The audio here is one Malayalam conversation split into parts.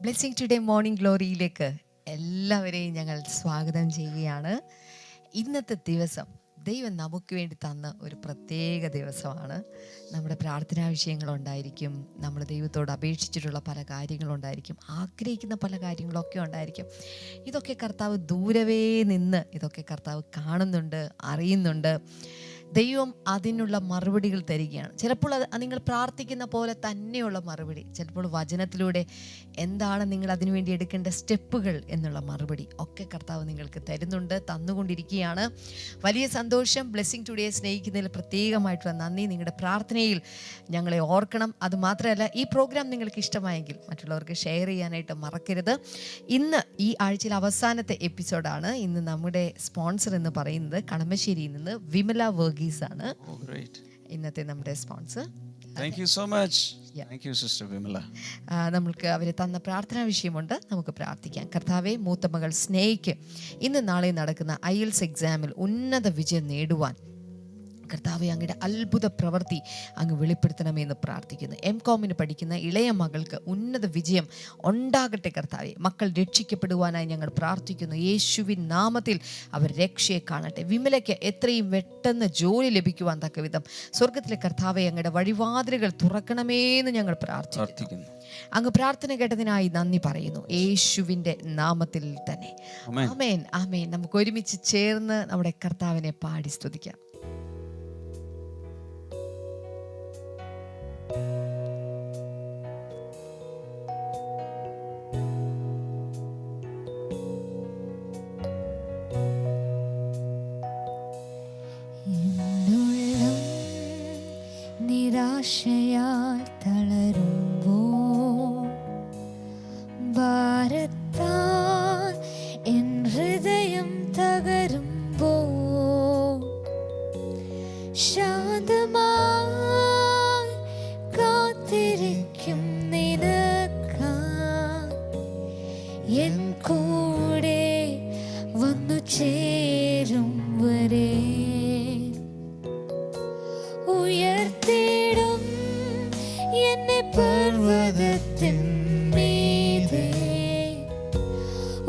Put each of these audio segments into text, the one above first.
ബ്ലെസ്സിങ് ടുഡേ മോർണിംഗ് ഗ്ലോറിയിലേക്ക് എല്ലാവരെയും ഞങ്ങൾ സ്വാഗതം ചെയ്യുകയാണ്. ഇന്നത്തെ ദിവസം ദൈവം നമുക്ക് വേണ്ടി തന്ന ഒരു പ്രത്യേക ദിവസമാണ്. നമ്മുടെ പ്രാർത്ഥനാ വിഷയങ്ങളുണ്ടായിരിക്കും, നമ്മൾ ദൈവത്തോട് അപേക്ഷിച്ചിട്ടുള്ള പല കാര്യങ്ങളുണ്ടായിരിക്കും, ആഗ്രഹിക്കുന്ന പല കാര്യങ്ങളൊക്കെ ഉണ്ടായിരിക്കും. ഇതൊക്കെ കർത്താവ് ദൂരവേ നിന്ന് ഇതൊക്കെ കർത്താവ് കാണുന്നുണ്ട്, അറിയുന്നുണ്ട്. ദൈവം അതിനുള്ള മറുപടികൾ തരികയാണ്. ചിലപ്പോൾ അത് നിങ്ങൾ പ്രാർത്ഥിക്കുന്ന പോലെ തന്നെയുള്ള മറുപടി, ചിലപ്പോൾ വചനത്തിലൂടെ എന്താണ് നിങ്ങൾ അതിനുവേണ്ടി എടുക്കേണ്ട സ്റ്റെപ്പുകൾ എന്നുള്ള മറുപടി ഒക്കെ കർത്താവ് നിങ്ങൾക്ക് തരുന്നുണ്ട്, തന്നുകൊണ്ടിരിക്കുകയാണ്. വലിയ സന്തോഷം. ബ്ലെസ്സിങ് ടുഡേ സ്നേഹിക്കുന്നതിൽ പ്രത്യേകമായിട്ടുള്ള നന്ദി. നിങ്ങളുടെ പ്രാർത്ഥനയിൽ ഞങ്ങളെ ഓർക്കണം. അതുമാത്രമല്ല, ഈ പ്രോഗ്രാം നിങ്ങൾക്ക് ഇഷ്ടമായെങ്കിൽ മറ്റുള്ളവർക്ക് ഷെയർ ചെയ്യാനായിട്ട് മറക്കരുത്. ഇന്ന് ഈ ആഴ്ചയിൽ അവസാനത്തെ എപ്പിസോഡാണ്. ഇന്ന് നമ്മുടെ സ്പോൺസർ എന്ന് പറയുന്നത് കളമശ്ശേരിയിൽ നിന്ന് വിമല വർഗീസ് ആണ്. ഇന്നത്തെ നമ്മുടെ sponsor. Thank you so much. Thank you, Sister Vimala. നമ്മൾക്ക് അവർ തന്ന പ്രാർത്ഥനാ വിഷയമുണ്ട്, നമുക്ക് പ്രാർത്ഥിക്കാം. കർത്താവെ, മൂത്ത മകൾ സ്നേഹിക്ക് ഇന്ന് നാളെ നടക്കുന്ന IELTS എക്സാമിൽ ഉന്നത വിജയം നേടുവാൻ കർത്താവെ അങ്ങയുടെ അത്ഭുത പ്രവൃത്തി അങ്ങ് വെളിപ്പെടുത്തണമെന്ന് പ്രാർത്ഥിക്കുന്നു. MCOM പഠിക്കുന്ന ഇളയ മകൾക്ക് ഉന്നത വിജയം ഉണ്ടാകട്ടെ കർത്താവെ. മക്കൾ രക്ഷിക്കപ്പെടുവാനായി ഞങ്ങൾ പ്രാർത്ഥിക്കുന്നു. യേശുവിൻ നാമത്തിൽ അവർ രക്ഷയെ കാണട്ടെ. വിമലയ്ക്ക് എത്രയും പെട്ടെന്ന് ജോലി ലഭിക്കുവാൻ തക്ക വിധം സ്വർഗത്തിലെ കർത്താവെ അങ്ങയുടെ വഴിവാതിലുകൾ തുറക്കണമേന്ന് ഞങ്ങൾ പ്രാർത്ഥിക്കുന്നു. അങ്ങ് പ്രാർത്ഥന കേട്ടതിനായി നന്ദി പറയുന്നു, യേശുവിൻ്റെ നാമത്തിൽ തന്നെ. ആമേൻ, ആമേൻ. നമുക്ക് ഒരുമിച്ച് ചേർന്ന് നമ്മുടെ കർത്താവിനെ പാടി സ്തുതിക്കാം. നിരാശയാൽ തളരുമ്പോൾ ഭാരത്താൽ എൻ ഹൃദയം തകരുമ്പോൾ ശാന്തമായി കാത്തിരിക്കും നിനക്കായി എൻ കൂടെ വന്നു ചേരും വരെ ഉയർത്തിടും എന്നെ പർവ്വതത്തിൻ മീതെ,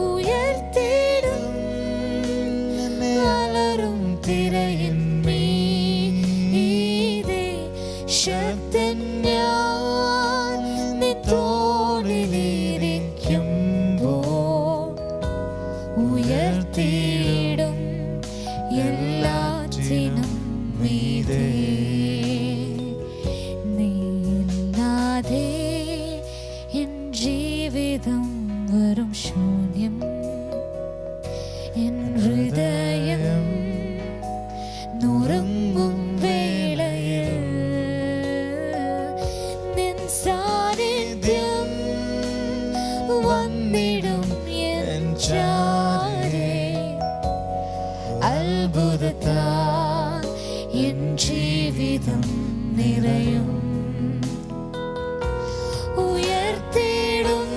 ഉയർത്തിടും അലറും തിരയിൻ മീതെ. ശക്തൻ ഞാൻ നിൻ തോളിലിരിക്കുമ്പോൾ ഉയർത്തിടും എല്ലാറ്റിനും മീതെ. നീയില്ലാതെ എൻ ജീവിതം വെറും ശൂന്യം. എൻ ഹൃദയം നുറുങ്ങും വേളയിൽ നിൻ സാന്നിധ്യം വന്നിടും എൻ ചാരേ. അത്ഭുതത്താൽ എൻ ജീവിതം നിറയും. ഉയർത്തിടും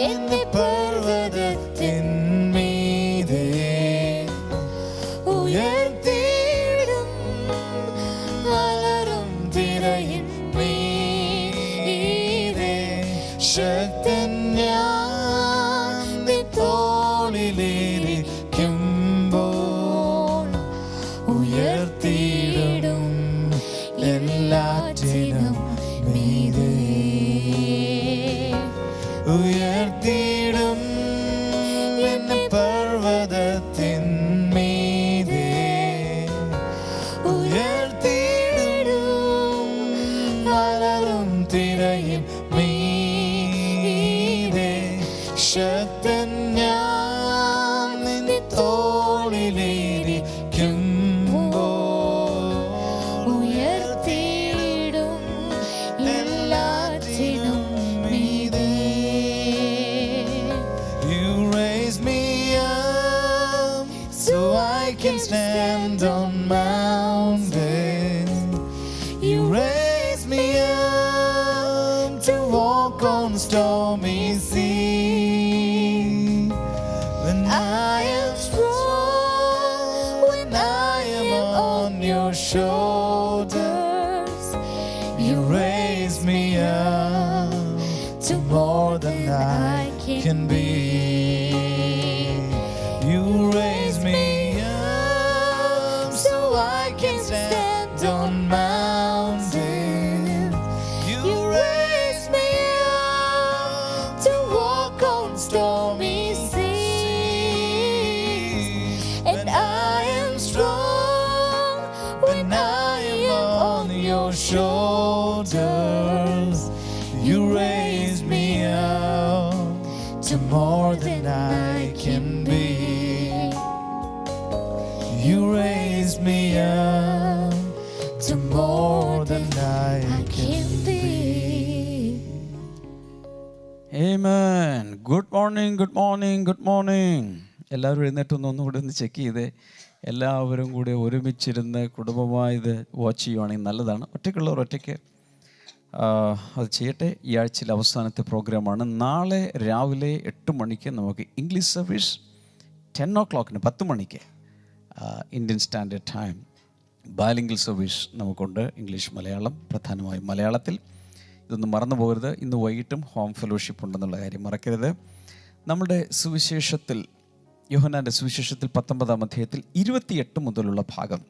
എന്നെ പർവ്വതത്തിൻ മീതെ, ഉയർത്തിടും അലറും തിരയിൻ മീതെ. ശക്തൻ ഞാൻ നിൻ തോളിലിരിക്കുമ്പോൾ ഉയർത്തിടും എല്ലാറ്റിനും മീതെ. ഉയർത്തിടും എന്നെ പർവ്വതത്തിൻ മീതെ, ഉയർത്തിടും അലറും തിരയിൻ മീതെ. ശക്തൻ ഞാൻ നിൻ തോളിലിരിക്കുമ്പോൾ ഉയർത്തിടും എല്ലാറ്റിനും മീതെ. You raise me up so I can stand on mountains. You raise me up to walk on stormy seas. When I am strong, when I am on your shoulders, you raise me up to more than I I can be. You raise me up so I can stand on mountains. You raise me up to walk on stormy seas. And I am strong when I am on your shoulders. You raise me up to more than I can be. You raise me up to more than I can be. Amen. Good morning, good morning, good morning. എല്ലാവരും എഴുന്നേറ്റൊന്ന് ഒന്നുകൂടി ഒന്ന് ചെക്ക് ചെയ്തേ. എല്ലാവരും കൂടി ഒരുമിച്ചിരുന്ന് കുടുംബമായി ഇത് വാച്ച് ചെയ്യുവാണെങ്കിൽ നല്ലതാണ്. ഒറ്റയ്ക്കുള്ളവർ ഒറ്റയ്ക്ക് അത് ചെയ്യട്ടെ. ഈ ആഴ്ചയിലെ അവസാനത്തെ പ്രോഗ്രാമാണ്. നാളെ രാവിലെ 8 മണിക്ക് നമുക്ക് ഇംഗ്ലീഷ് സർവീസ്, 10 o'clock 10 മണിക്ക് Indian standard time bilingual service നമുക്കുണ്ട്. ഇംഗ്ലീഷ് മലയാളം, പ്രധാനമായും മലയാളത്തിൽ. ഇതൊന്നും മറന്നു പോകരുത്. ഇന്ന് വൈകിട്ടും ഹോം ഫെലോഷിപ്പ് ഉണ്ടെന്നുള്ള കാര്യം മറക്കരുത്. നമ്മുടെ സുവിശേഷത്തിൽ, യോഹന്നാൻ്റെ സുവിശേഷത്തിൽ 19-ാം അധ്യായത്തിൽ 28 മുതലുള്ള ഭാഗം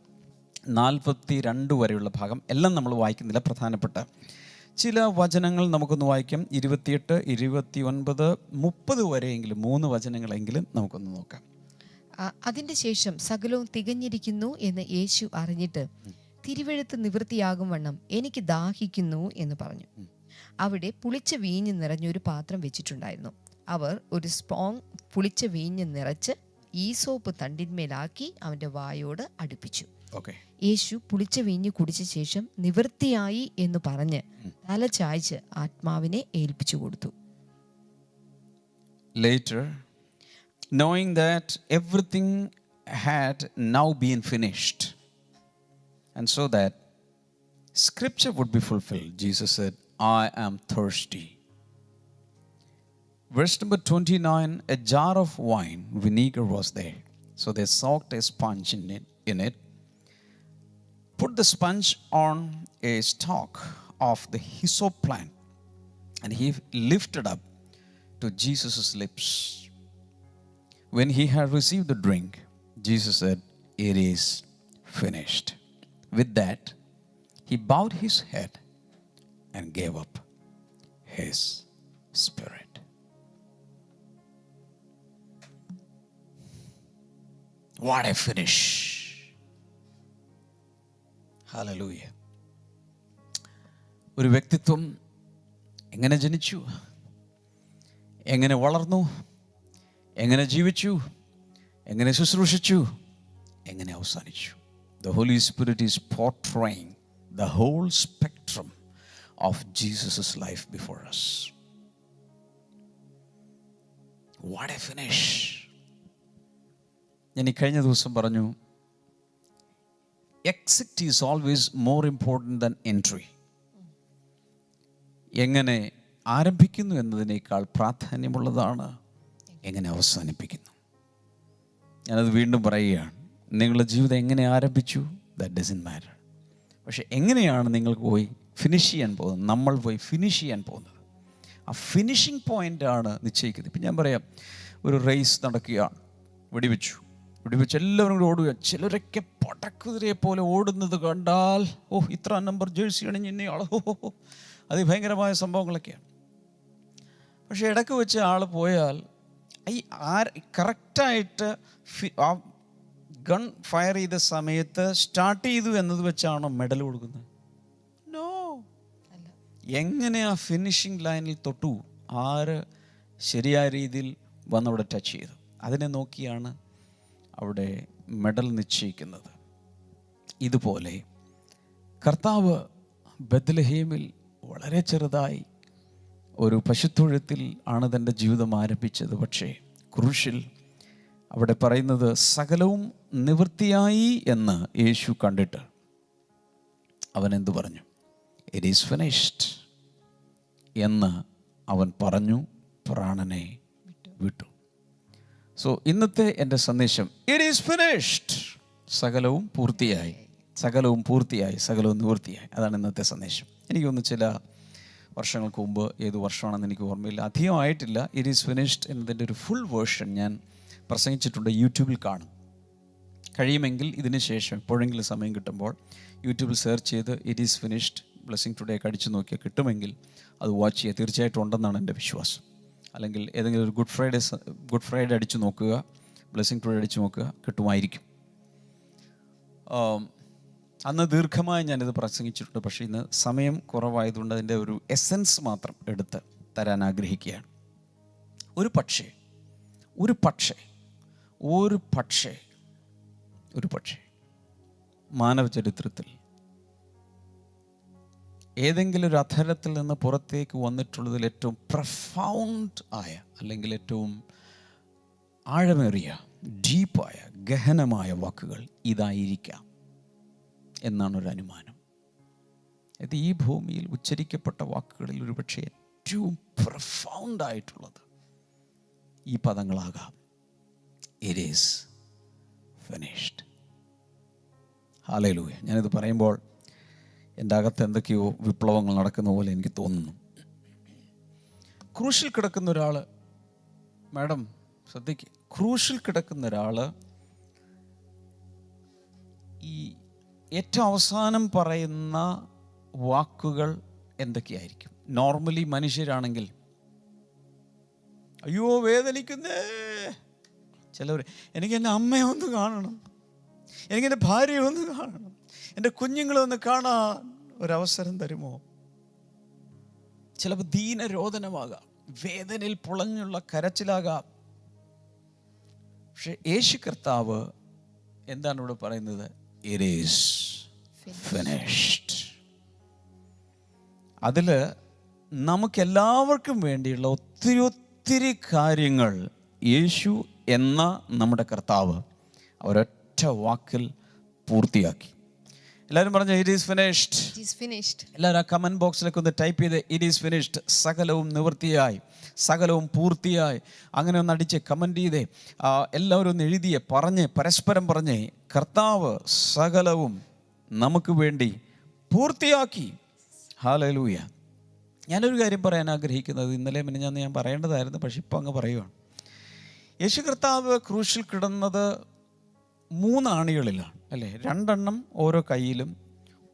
42 വരെയുള്ള ഭാഗം എല്ലാം നമ്മൾ വായിക്കുന്നില്ല. പ്രധാനപ്പെട്ട ചില വചനങ്ങൾ നമുക്കൊന്ന് വായിക്കാം. 28, 29, 30 വരെയെങ്കിലും 3 വചനങ്ങളെങ്കിലും നമുക്കൊന്ന് നോക്കാം. അതിൻ്റെ ശേഷം സകലവും തികഞ്ഞിരിക്കുന്നു എന്ന് യേശു അറിഞ്ഞിട്ട് തിരുവെഴുത്ത് നിവൃത്തിയാകും വണ്ണം എനിക്ക് ദാഹിക്കുന്നു എന്ന് പറഞ്ഞു. അവിടെ പുളിച്ച വീഞ്ഞ് നിറഞ്ഞൊരു പാത്രം വെച്ചിട്ടുണ്ടായിരുന്നു. അവർ ഒരു സ്പോങ് പുളിച്ച വീഞ്ഞ് നിറച്ച് ഈസോപ്പ് തണ്ടിന്മേലാക്കി അവൻ്റെ വായോട് അടുപ്പിച്ചു. യേശു പുളിച്ച വീഞ്ഞ് കുടിച്ച ശേഷം നിവൃത്തിയായി എന്ന് പറഞ്ഞ് തല ചായ്ച്ച് ആത്മാവിനെ ഏൽപ്പിച്ചു കൊടുത്തു. Later, knowing that everything had now been finished, and so that scripture would be fulfilled, Jesus said, I am thirsty. Verse number 29, a jar of wine vinegar was there. So they soaked a sponge in it, put the sponge on a stalk of the hyssop plant, and he lifted up to Jesus' lips. When he had received the drink, Jesus said, it is finished. With that, he bowed his head and gave up his spirit. What a finish. Hallelujah. ഒരു വ്യക്തിത്വം എങ്ങനെ ജനിച്ചു, എങ്ങനെ വളർന്നു, എങ്ങനെ ജീവിച്ചു, എങ്ങനെ ശുശ്രൂഷിച്ചു, എങ്ങനെ അവസാനിച്ചു. The Holy Spirit is portraying the whole spectrum of Jesus' life before us. What a finish. ഞാൻ ഈ കഴിഞ്ഞ ദിവസം പറഞ്ഞു, exit is always more important than entry. എങ്ങനെ ആരംഭിക്കുന്നു എന്നതിനേക്കാൾ പ്രാധാന്യമുള്ളതാണ് എങ്ങനെ അവസാനിപ്പിക്കുന്നു. ഞാനത് വീണ്ടും പറയുകയാണ്. നിങ്ങളുടെ ജീവിതം എങ്ങനെ ആരംഭിച്ചു, ദാറ്റ് ഡസൻറ്റ് മാറ്റർ. പക്ഷെ എങ്ങനെയാണ് നിങ്ങൾക്ക് പോയി ഫിനിഷ് ചെയ്യാൻ പോകുന്നത്, നമ്മൾ പോയി ഫിനിഷ് ചെയ്യാൻ പോകുന്നത്, ആ ഫിനിഷിംഗ് പോയിൻ്റാണ് നിശ്ചയിക്കുന്നത്. ഇപ്പം ഞാൻ പറയാം, ഒരു റേസ് നടക്കുകയാണ്, വെടിവെച്ച് എല്ലാവരും കൂടി ഓടുക. ചിലരൊക്കെ പടക്കുതിരയെ പോലെ ഓടുന്നത് കണ്ടാൽ, ഇത്ര നമ്പർ ജേഴ്സി അണിഞ്ഞ് ഇന്നയാൾ, അതിഭയങ്കരമായ സംഭവങ്ങളൊക്കെയാണ്. പക്ഷെ ഇടയ്ക്ക് വെച്ച് ആൾ പോയാൽ ഈ കറക്റ്റായിട്ട് ആ ഗൺ ഫയർ ചെയ്ത സമയത്ത് സ്റ്റാർട്ട് ചെയ്തു എന്നത് വെച്ചാണോ മെഡൽ കൊടുക്കുന്നത്? നോ. എങ്ങനെ ആ ഫിനിഷിംഗ് ലൈനിൽ തൊട്ടു, ആര് ശരിയായ രീതിയിൽ വന്നവിടെ ടച്ച് ചെയ്തു, അതിനെ നോക്കിയാണ് അവിടെ മെഡൽ നിശ്ചയിക്കുന്നത്. ഇതുപോലെ കർത്താവ് ബത്ലഹേമിൽ വളരെ ചെറുതായി ഒരു പശുത്തൊഴുത്തിൽ ആണ് തൻ്റെ ജീവിതം ആരംഭിച്ചത്. പക്ഷേ ക്രൂശിൽ അവിടെ പറയുന്നത് സകലവും നിവൃത്തിയായി എന്ന് യേശു കണ്ടിട്ട് അവൻ എന്തു പറഞ്ഞു? ഇറ്റ് ഈസ് ഫിനിഷ്ഡ് എന്ന് അവൻ പറഞ്ഞു, പ്രാണനെ വിട്ടു. സോ ഇന്നത്തെ എൻ്റെ സന്ദേശം, ഇറ്റ് ഈസ് ഫിനിഷ്ഡ്, സകലവും പൂർത്തിയായി, സകലവും പൂർത്തിയായി, സകലവും നിവൃത്തിയായി. അതാണ് ഇന്നത്തെ സന്ദേശം. എനിക്കൊന്ന് ചില വർഷങ്ങൾക്ക് മുമ്പ്, ഏത് വർഷമാണെന്ന് എനിക്ക് ഓർമ്മയില്ല, അധികമായിട്ടില്ല. ഇറ്റ് ഈസ് ഫിനിഷ്ഡ് എന്നതിൻ്റെ ഒരു ഫുൾ വേർഷൻ ഞാൻ പ്രസംഗിച്ചിട്ടുണ്ട്, യൂട്യൂബിൽ കാണും. കഴിയുമെങ്കിൽ ഇതിന് ശേഷം എപ്പോഴെങ്കിലും സമയം കിട്ടുമ്പോൾ യൂട്യൂബിൽ സെർച്ച് ചെയ്ത് it is finished blessing today ഒക്കെ അടിച്ചു നോക്കിയാൽ കിട്ടുമെങ്കിൽ അത് വാച്ച് ചെയ്യുക. തീർച്ചയായിട്ടും ഉണ്ടെന്നാണ് എൻ്റെ വിശ്വാസം. അല്ലെങ്കിൽ ഏതെങ്കിലും ഒരു ഗുഡ് ഫ്രൈഡേ അടിച്ചു നോക്കുക, ബ്ലെസ്സിങ് ടുഡേ അടിച്ചു നോക്കുക, കിട്ടുമായിരിക്കും. അന്ന് ദീർഘമായി ഞാനിത് പ്രസംഗിച്ചിട്ടുണ്ട്. പക്ഷേ ഇന്ന് സമയം കുറവായതുകൊണ്ട് അതിൻ്റെ ഒരു എസൻസ് മാത്രം എടുത്ത് തരാൻ ആഗ്രഹിക്കുകയാണ്. ഒരു പക്ഷേ മാനവ ചരിത്രത്തിൽ ഏതെങ്കിലും ഒരു അധരത്തിൽ നിന്ന് പുറത്തേക്ക് വന്നിട്ടുള്ളതിൽ ഏറ്റവും പ്രൊഫൗണ്ട് ആയ, അല്ലെങ്കിൽ ഏറ്റവും ആഴമേറിയ, ഡീപ്പായ, ഗഹനമായ വാക്കുകൾ ഇതായിരിക്കാം എന്നാണ് ഒരു അനുമാനം. അത് ഈ ഭൂമിയിൽ ഉച്ചരിക്കപ്പെട്ട വാക്കുകളിൽ ഒരുപക്ഷെ ഏറ്റവും പ്രൊഫൗണ്ട് ആയിട്ടുള്ളത് ഈ പദങ്ങളാകാം. It is finished. ഹല്ലേലൂയ. ഞാനിത് പറയുമ്പോൾ എൻ്റെ അകത്ത് എന്തൊക്കെയോ വിപ്ലവങ്ങൾ നടക്കുന്ന പോലെ എനിക്ക് തോന്നുന്നു. ക്രൂശിൽ കിടക്കുന്ന ഒരാൾ, മാഡം ശ്രദ്ധിക്കുക, ക്രൂശിൽ കിടക്കുന്ന ഒരാൾ ഈ ഏറ്റവും അവസാനം പറയുന്ന വാക്കുകൾ എന്തൊക്കെയായിരിക്കും? നോർമലി മനുഷ്യരാണെങ്കിൽ അയ്യോ വേദനിക്കുന്നേ, ചിലവർ എനിക്ക് എൻ്റെ അമ്മയെ ഒന്ന് കാണണം, എനിക്കെൻ്റെ ഭാര്യയെ ഒന്ന് കാണണം, എൻ്റെ കുഞ്ഞുങ്ങളെ ഒന്ന് കാണാൻ ഒരവസരം തരുമോ? ചിലപ്പോൾ ദീനരോധനമാകാം, വേദനയിൽ പുളഞ്ഞുള്ള കരച്ചിലാകാം. പക്ഷെ യേശു കർത്താവ് എന്താണ് ഇവിടെ പറയുന്നത്? It is finished. അതിൽ നമുക്കെല്ലാവർക്കും വേണ്ടിയുള്ള ഒത്തിരി കാര്യങ്ങൾ യേശു എന്ന നമ്മുടെ കർത്താവ് ഒരൊറ്റ വാക്കിൽ പൂർത്തിയാക്കി. എല്ലാവരും പറഞ്ഞു ഇറ്റ് ഈസ് ഫിനിഷ്ഡ്. എല്ലാവരും ആ കമൻറ്റ് ബോക്സിലേക്ക് ഒന്ന് ടൈപ്പ് ചെയ്ത് ഇറ്റ് ഈസ് ഫിനിഷ്ഡ്, സകലവും നിവൃത്തിയായി, സകലവും പൂർത്തിയായി, അങ്ങനെ ഒന്ന് അടിച്ച് കമൻറ്റ് ചെയ്തേ. എല്ലാവരും ഒന്ന് എഴുതിയേ, പരസ്പരം പറഞ്ഞേ, കർത്താവ് സകലവും നമുക്ക് വേണ്ടി പൂർത്തിയാക്കി. ഹല്ലേലൂയ. ഞാനൊരു കാര്യം പറയാൻ ആഗ്രഹിക്കുന്നത്, ഇന്നലെ ഞാൻ പറയേണ്ടതായിരുന്നു, പക്ഷെ ഇപ്പം അങ്ങ് പറയുകയാണ്. യേശു കർത്താവ് ക്രൂശിൽ കിടന്നത് 3 ആണികളിലാണ്, അല്ലേ? 2 എണ്ണം ഓരോ കയ്യിലും,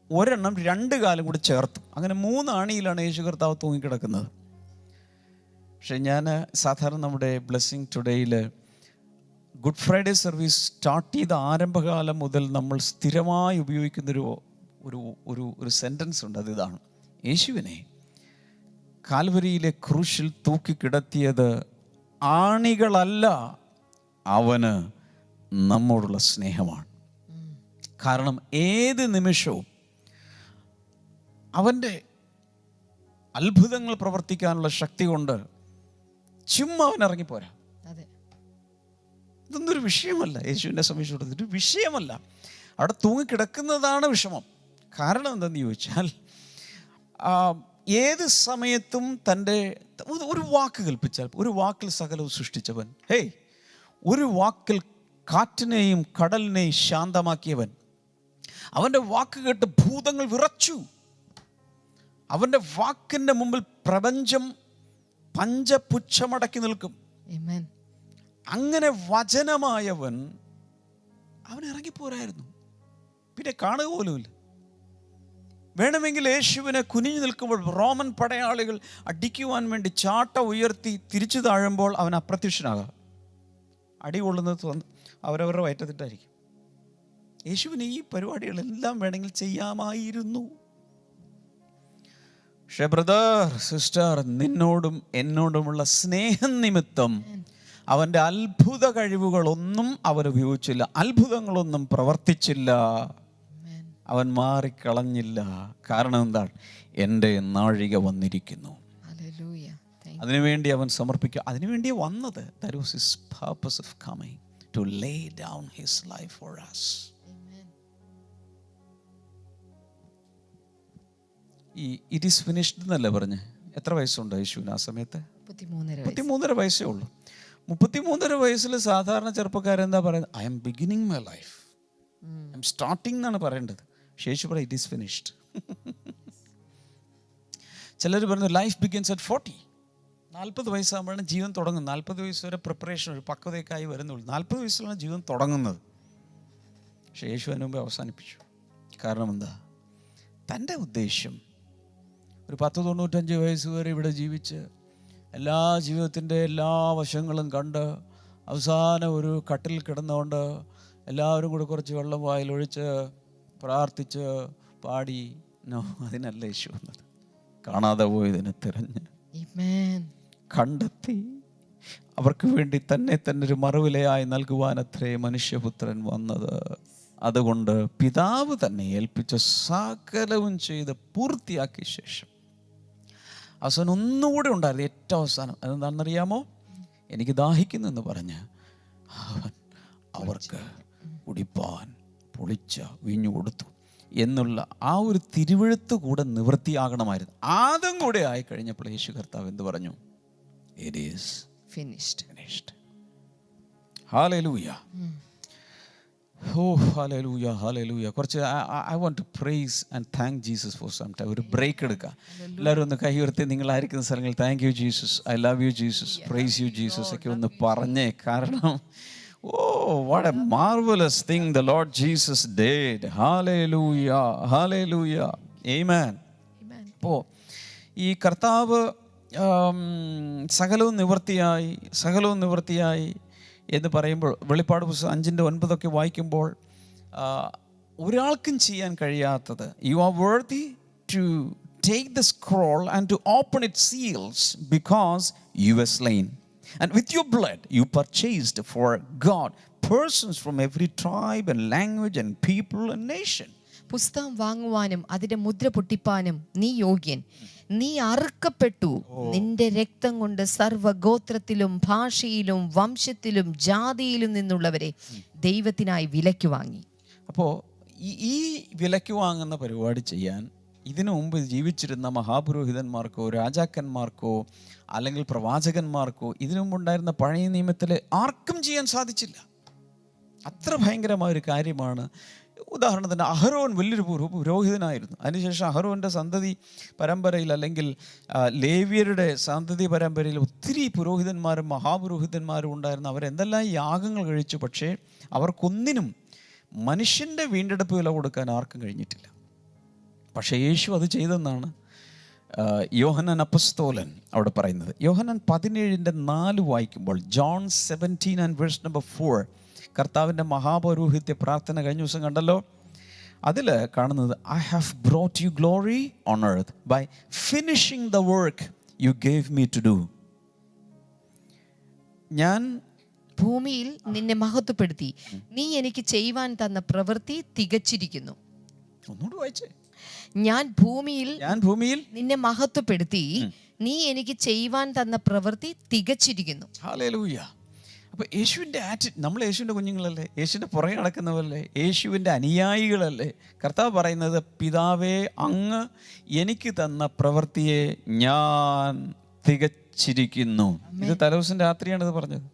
1 എണ്ണം 2 കാലും കൂടി ചേർത്തു. അങ്ങനെ 3 ആണിയിലാണ് യേശു കർത്താവ് തൂങ്ങിക്കിടക്കുന്നത്. പക്ഷെ ഞാൻ സാധാരണ നമ്മുടെ ബ്ലെസ്സിങ് ടുഡേയിൽ ഗുഡ് ഫ്രൈഡേ സർവീസ് സ്റ്റാർട്ട് ചെയ്ത ആരംഭകാലം മുതൽ നമ്മൾ സ്ഥിരമായി ഉപയോഗിക്കുന്നൊരു ഒരു സെൻറ്റൻസ് ഉണ്ട്. അതിതാണ്: യേശുവിനെ കാൽവരിയിലെ ക്രൂശിൽ തൂക്കിക്കിടത്തിയത് ആണികളല്ല, അവന് നമ്മോടുള്ള സ്നേഹമാണ്. കാരണം ഏത് നിമിഷവും അവൻ്റെ അത്ഭുതങ്ങൾ പ്രവർത്തിക്കാനുള്ള ശക്തി കൊണ്ട് ചുമ്മാ അവൻ ഇറങ്ങിപ്പോരാ. ഇതൊന്നും ഒരു വിഷയമല്ല. യേശുവിനെ സംബന്ധിച്ചിടത്തോളം ഒരു വിഷയമല്ല. അവിടെ തൂങ്ങിക്കിടക്കുന്നതാണ് വിഷമം. കാരണം എന്തെന്ന് ചോദിച്ചാൽ, ഏത് സമയത്തും തൻ്റെ ഒരു വാക്ക് കൽപ്പിച്ചാൽ, ഒരു വാക്കിൽ സകലവും സൃഷ്ടിച്ചവൻ, ഒരു വാക്കിൽ കാറ്റിനെയും കടലിനെയും ശാന്തമാക്കിയവൻ, അവൻ്റെ വാക്ക് കേട്ട് ഭൂതങ്ങൾ വിറച്ചു. അവൻ്റെ വാക്കിൻ്റെ മുമ്പിൽ പ്രപഞ്ചം പഞ്ചപുച്ഛമടക്കി നിൽക്കും. അങ്ങനെ വചനമായവൻ അവൻ ഇറങ്ങിപ്പോരായിരുന്നു, പിന്നെ കാണുക പോലുമില്ല. വേണമെങ്കിൽ യേശുവിനെ കുനിഞ്ഞു നിൽക്കുമ്പോൾ റോമൻ പടയാളികൾ അടിക്കുവാൻ വേണ്ടി ചാട്ട ഉയർത്തി തിരിച്ചു താഴുമ്പോൾ അവൻ അപ്രത്യക്ഷനാകാം. അടി കൊള്ളുന്നത് അവരവരുടെ വയറ്റത്തിട്ടായിരിക്കും. യേശുവിന് ഈ പരിപാടികളെല്ലാം വേണമെങ്കിൽ ചെയ്യാമായിരുന്നു. പക്ഷേ ബ്രദർ, സിസ്റ്റർ, നിന്നോടും എന്നോടുമുള്ള സ്നേഹം നിമിത്തം അവൻ്റെ അത്ഭുത കഴിവുകളൊന്നും അവൻ ഉപയോഗിച്ചില്ല, അത്ഭുതങ്ങളൊന്നും പ്രവർത്തിച്ചില്ല, അവൻ മാറിക്കളഞ്ഞില്ല. കാരണം എന്താണ്? എൻ്റെ നാഴിക വന്നിരിക്കുന്നു. അതിനുവേണ്ടി അവൻ സമർപ്പിക്കുക. അതിനുവേണ്ടി വന്നത്. That was his purpose of coming, to lay down his life for us. ഈ ഇറ്റ് ഈസ് ഫിനിഷ്ഡ് എന്നല്ലേ പറഞ്ഞ്? എത്ര വയസ്സുണ്ട് യേശുവിന് ആ സമയത്ത്? 33 വയസ്സേ ഉള്ളൂ. 33 വയസ്സിൽ സാധാരണ ചെറുപ്പക്കാരെന്താ പറയുന്നത്? I M beginning my life, I M starting എന്നാണ് പറയേണ്ടത്. യേശു പറയും ഇറ്റ് ഈസ് ഫിനിഷ്ഡ്. ചിലർ പറഞ്ഞു ലൈഫ് ബിഗിൻസ് അറ്റ് 40. 40 വയസ്സാകുമ്പോഴാണ് ജീവൻ തുടങ്ങുന്നത്. 40 വയസ്സ് വരെ പ്രിപ്പറേഷൻ, ഒരു പക്വതയൊക്കെ വരുന്നുള്ളൂ. 40 വയസ്സിലാണ് ജീവൻ തുടങ്ങുന്നത്. പക്ഷേ യേശു അതിന് മുമ്പേ അവസാനിപ്പിച്ചു. കാരണം എന്താ? തൻ്റെ ഉദ്ദേശ്യം ഒരു 10-95 വയസ്സ് വരെ ഇവിടെ ജീവിച്ച് എല്ലാ ജീവിതത്തിൻ്റെ എല്ലാ വശങ്ങളും കണ്ട് അവസാനം ഒരു കട്ടിൽ കിടന്നുകൊണ്ട് എല്ലാവരും കൂടെ കുറച്ച് വെള്ളം വായിലൊഴിച്ച് പ്രാർത്ഥിച്ച് പാടി, നോ, അതിനല്ല യേശു വന്നത്. കാണാതെ പോയതിനെ തിരഞ്ഞ് കണ്ടെത്തി അവർക്ക് വേണ്ടി തന്നെ ഒരു മറുവിലയായി നൽകുവാനത്രേ മനുഷ്യപുത്രൻ വന്നത്. അതുകൊണ്ട് പിതാവ് തന്നെ ഏൽപ്പിച്ച സകലവും ചെയ്ത് പൂർത്തിയാക്കിയ ശേഷം അവസാനം ഒന്നുകൂടെ ഉണ്ടായിരുന്നു. ഏറ്റവും അവസാനം അതെന്താണെന്നറിയാമോ? എനിക്ക് ദാഹിക്കുന്നു എന്ന് പറഞ്ഞ് അവൻ അവർക്ക് കുടിപ്പാൻ പൊളിച്ച വീഞ്ഞു കൊടുത്തു എന്നുള്ള ആ ഒരു തിരുവെഴുത്ത് കൂടെ നിവൃത്തിയാകണമായിരുന്നു. അതും കൂടെ ആയി കഴിഞ്ഞപ്പോൾ യേശു കർത്താവ് എന്ത് പറഞ്ഞു? It is finished. Hallelujah. Hallelujah, hallelujah. കുറച്ച് I want to praise and thank Jesus for some time. ഒരു ബ്രേക്ക് എടുക്കുക. എല്ലാവരും ഒന്ന് കൈ ഉയർത്തി നിങ്ങളായിരിക്കുന്ന സ്ഥലങ്ങളിൽ thank you Jesus, I love you Jesus, praise you Jesus ഒക്കെ ഒന്ന് പറഞ്ഞേ. കാരണം what a marvelous thing the Lord Jesus did. Hallelujah, hallelujah, amen. അപ്പോൾ ഈ കർത്താവ് സകലവും നിവൃത്തിയായി എന്ന് പറയുമ്പോൾ വെളിപ്പാട് പുസ്തകം 5:9 വായിക്കുമ്പോൾ ഒരാൾക്കും ചെയ്യാൻ കഴിയാത്തത്, you are worthy to take the scroll and to open it seals because you were slain and with your blood you purchased for God persons from every tribe and language and people and nation. പുസ്തകം വാങ്ങുവാനും അതിന്റെ മുദ്ര പൊട്ടിപ്പാനും നീ യോഗ്യൻ. നീ അറുക്കപ്പെട്ടു നിന്റെ രക്തം കൊണ്ട് സർവ്വഗോത്രത്തിലും ഭാഷയിലും വംശത്തിലും ജാതിയിലും നിന്നുള്ളവരെ ദൈവത്തിനായി വിലയ്ക്ക് വാങ്ങി. അപ്പോൾ ഈ വിലയ്ക്ക് വാങ്ങുന്ന പരിപാടി ചെയ്യാൻ ഇതിനു മുമ്പ് ജീവിച്ചിരുന്ന മഹാപുരോഹിതന്മാർക്കോ രാജാക്കന്മാർക്കോ അല്ലെങ്കിൽ പ്രവാചകന്മാർക്കോ ഇതിനു മുമ്പുണ്ടായിരുന്ന പഴയ നിയമത്തിലെ ആർക്കും ചെയ്യാൻ സാധിച്ചില്ല. അത്ര ഭയങ്കരമായ ഒരു കാര്യമാണ്. ഉദാഹരണത്തിന് അഹരോൻ വലിയൊരു പുരോഹിതനായിരുന്നു. അതിനുശേഷം അഹരോൻ്റെ സന്തതി പരമ്പരയിൽ അല്ലെങ്കിൽ ലേവ്യരുടെ സന്തതി പരമ്പരയിൽ ഒത്തിരി പുരോഹിതന്മാരും മഹാപുരോഹിതന്മാരും ഉണ്ടായിരുന്നു. അവരെന്തെല്ലാം യാഗങ്ങൾ കഴിച്ചു. പക്ഷേ അവർക്കൊന്നിനും മനുഷ്യൻ്റെ വീണ്ടെടുപ്പ് വില കൊടുക്കാൻ ആർക്കും കഴിഞ്ഞിട്ടില്ല. പക്ഷേ യേശു അത് ചെയ്തെന്നാണ് യോഹന്നാൻ അപ്പസ്തോലൻ അവിടെ പറയുന്നത്. യോഹന്നാൻ 17:4 വായിക്കുമ്പോൾ, ജോൺ 17:4, കർത്താവിൻ്റെ മഹാപൗരോഹിത്യ പ്രാർത്ഥന കഴിഞ്ഞ ദിവസം കണ്ടല്ലോ. അതിൽ കാണുന്നത്, I have brought you glory on earth by finishing the work you gave me to do. ഞാൻ ഭൂമിയിൽ നിന്നെ മഹത്വപ്പെടുത്തി, നീ എനിക്ക് ചെയ്യുവാൻ തന്ന പ്രവൃത്തി തികച്ചിരിക്കുന്നു. ഒന്നുകൂടി വായിച്ചേ. ഞാൻ ഭൂമിയിൽ നിന്നെ മഹത്വപ്പെടുത്തി, നീ എനിക്ക് ചെയ്യുവാൻ തന്ന പ്രവൃത്തി തികച്ചിരിക്കുന്നു. ഹല്ലേലൂയ. അപ്പോൾ യേശുവിൻ്റെ നമ്മൾ യേശുവിൻ്റെ കുഞ്ഞുങ്ങളല്ലേ, യേശുവിൻ്റെ പുറകെ നടക്കുന്നവരല്ലേ, യേശുവിൻ്റെ അനുയായികളല്ലേ. കർത്താവ് പറയുന്നത്, പിതാവേ അങ്ങ് എനിക്ക് തന്ന പ്രവൃത്തിയെ ഞാൻ തികച്ചിരിക്കുന്നു. ഇത് തലേദിവസം രാത്രിയാണിത് പറഞ്ഞത്.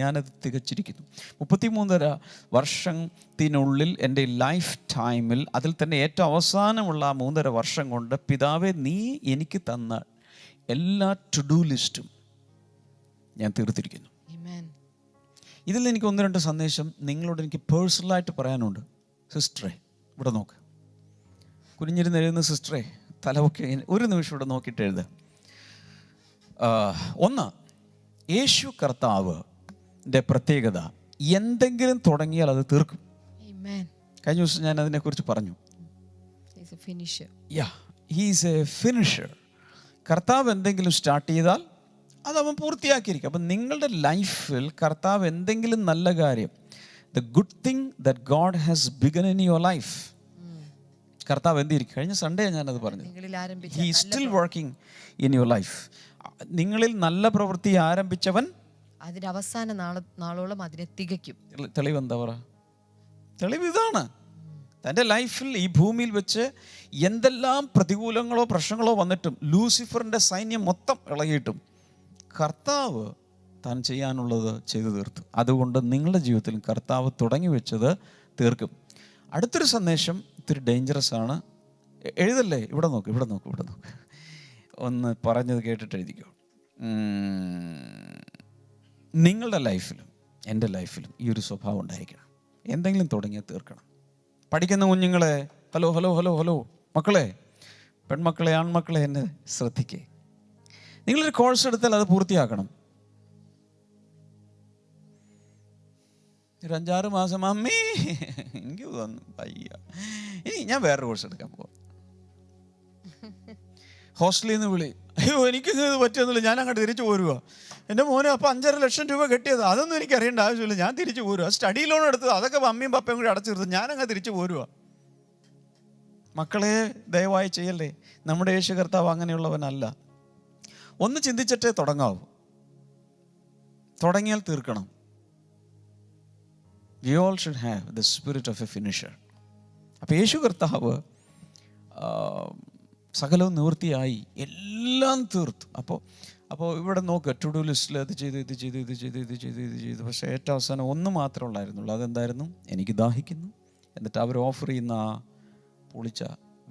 ഞാനത് തികച്ചിരിക്കുന്നു. 33 വർഷത്തിനുള്ളിൽ എൻ്റെ ലൈഫ് ടൈമിൽ, അതിൽ തന്നെ ഏറ്റവും അവസാനമുള്ള 3.5 വർഷം കൊണ്ട്, പിതാവേ നീ എനിക്ക് തന്ന എല്ലാ ടു ഡു ലിസ്റ്റും ഞാൻ തീർത്തിരിക്കുന്നു. ഇതിൽ എനിക്ക് 1-2 സന്ദേശം നിങ്ങളോട് എനിക്ക് പേഴ്സണലായിട്ട് പറയാനുണ്ട്. സിസ്റ്ററെ ഇവിടെ നോക്ക്, കുനിഞ്ഞിരുന്ന് എഴുതുന്ന സിസ്റ്ററെ, തലമൊക്കെ ഒരു നിമിഷം ഇവിടെ നോക്കിയിട്ട് എഴുതുക. ഒന്ന്, യേശു കർത്താവിൻ്റെ പ്രത്യേകത, എന്തെങ്കിലും തുടങ്ങിയാൽ അത് തീർക്കും. കഴിഞ്ഞ ദിവസം ഞാൻ അതിനെക്കുറിച്ച് പറഞ്ഞു. He's A finisher. കർത്താവ് എന്തെങ്കിലും സ്റ്റാർട്ട് ചെയ്താൽ അത് അവൻ പൂർത്തിയാക്കിയിരിക്കും. അപ്പം നിങ്ങളുടെ ലൈഫിൽ കർത്താവ് എന്തെങ്കിലും നല്ല കാര്യം, the good thing that God has began in your life, കർത്താവ് എന്തിരിക്കും. കഴിഞ്ഞ സൺഡേ ഞാനത് പറഞ്ഞു. He still working in your life. നിങ്ങളിൽ നല്ല പ്രവൃത്തി ആരംഭിച്ചവൻ അതിന്റെ അവസാന നാളോളം അതിനെ തികയ്ക്കും. തെളിവ് എന്താ പറ? തെളിവ് ഇതാണ്. തൻ്റെ ലൈഫിൽ ഈ ഭൂമിയിൽ വെച്ച് എന്തെല്ലാം പ്രതികൂലങ്ങളോ പ്രശ്നങ്ങളോ വന്നിട്ടും, ലൂസിഫറിൻ്റെ സൈന്യം മൊത്തം ഇളകിയിട്ടും, കർത്താവ് താൻ ചെയ്യാനുള്ളത് ചെയ്തു തീർത്തു. അതുകൊണ്ട് നിങ്ങളുടെ ജീവിതത്തിലും കർത്താവ് തുടങ്ങി വെച്ചത് തീർക്കും. അടുത്തൊരു സന്ദേശം ഇത്തിരി ഡേഞ്ചറസ് ആണ്. എഴുതല്ലേ, ഇവിടെ നോക്ക്, ഇവിടെ നോക്ക്, ഇവിടെ നോക്ക്. ഒന്ന് പറഞ്ഞത് കേട്ടിട്ട് എഴുതിക്കോ. നിങ്ങളുടെ ലൈഫിലും എൻ്റെ ലൈഫിലും ഈ ഒരു സ്വഭാവം ഉണ്ടായിരിക്കണം. എന്തെങ്കിലും തുടങ്ങിയാൽ തീർക്കണം. പഠിക്കുന്ന കുഞ്ഞുങ്ങളെ, ഹലോ ഹലോ ഹലോ ഹലോ, മക്കളെ, പെൺമക്കളെ, ആൺമക്കളെ, എന്നെ ശ്രദ്ധിക്കേ. നിങ്ങളൊരു കോഴ്സ് എടുത്താൽ അത് പൂർത്തിയാക്കണം. ഒരു 5-6 മാസം അമ്മേ എനിക്ക് തോന്നുന്നു വയ്യ, ഇനി ഞാൻ വേറൊരു കോഴ്സ് എടുക്കാൻ പോവാം. ഹോസ്റ്റലിൽ നിന്ന് വിളി, അയ്യോ എനിക്കിത് പറ്റുന്നില്ല, ഞാൻ അങ്ങോട്ട് തിരിച്ചു പോരുക. എൻ്റെ മോനെ അപ്പോൾ 5.5 ലക്ഷം രൂപ കെട്ടിയത്, അതൊന്നും എനിക്ക് അറിയേണ്ട ആവശ്യമില്ല, ഞാൻ തിരിച്ചു പോരുക. സ്റ്റഡി ലോൺ എടുത്തത് അതൊക്കെ അമ്മയും പപ്പയും കൂടി അടച്ചു തീർത്തു, ഞാനങ്ങ് തിരിച്ചു പോരുക. മക്കളെ ദയവായി ചെയ്യല്ലേ. നമ്മുടെ യേശു കർത്താവ് അങ്ങനെയുള്ളവനല്ല. ഒന്ന് ചിന്തിച്ചിട്ടേ തുടങ്ങാവൂ. തുടങ്ങിയാൽ തീർക്കണം. We all should have the spirit of a finisher. അപ്പോൾ യേശു കർത്താവ് സകലവും നിവൃത്തിയായി, എല്ലാം തീർത്തു. അപ്പോൾ ഇവിടെ നോക്കുക, ടു ഡു ലിസ്റ്റിൽ അത് ചെയ്തു, ഇത് ചെയ്തു, ഇത് ചെയ്തു, ഇത് ചെയ്തു, ഇത് ചെയ്തു. പക്ഷേ ഏറ്റവും അവസാനം ഒന്ന് മാത്രമേ ഉള്ളായിരുന്നുള്ളൂ. അതെന്തായിരുന്നു? എനിക്ക് ദാഹിക്കുന്നു. എന്നിട്ട് അവർ ഓഫർ ചെയ്യുന്ന ആ പൊളിച്ച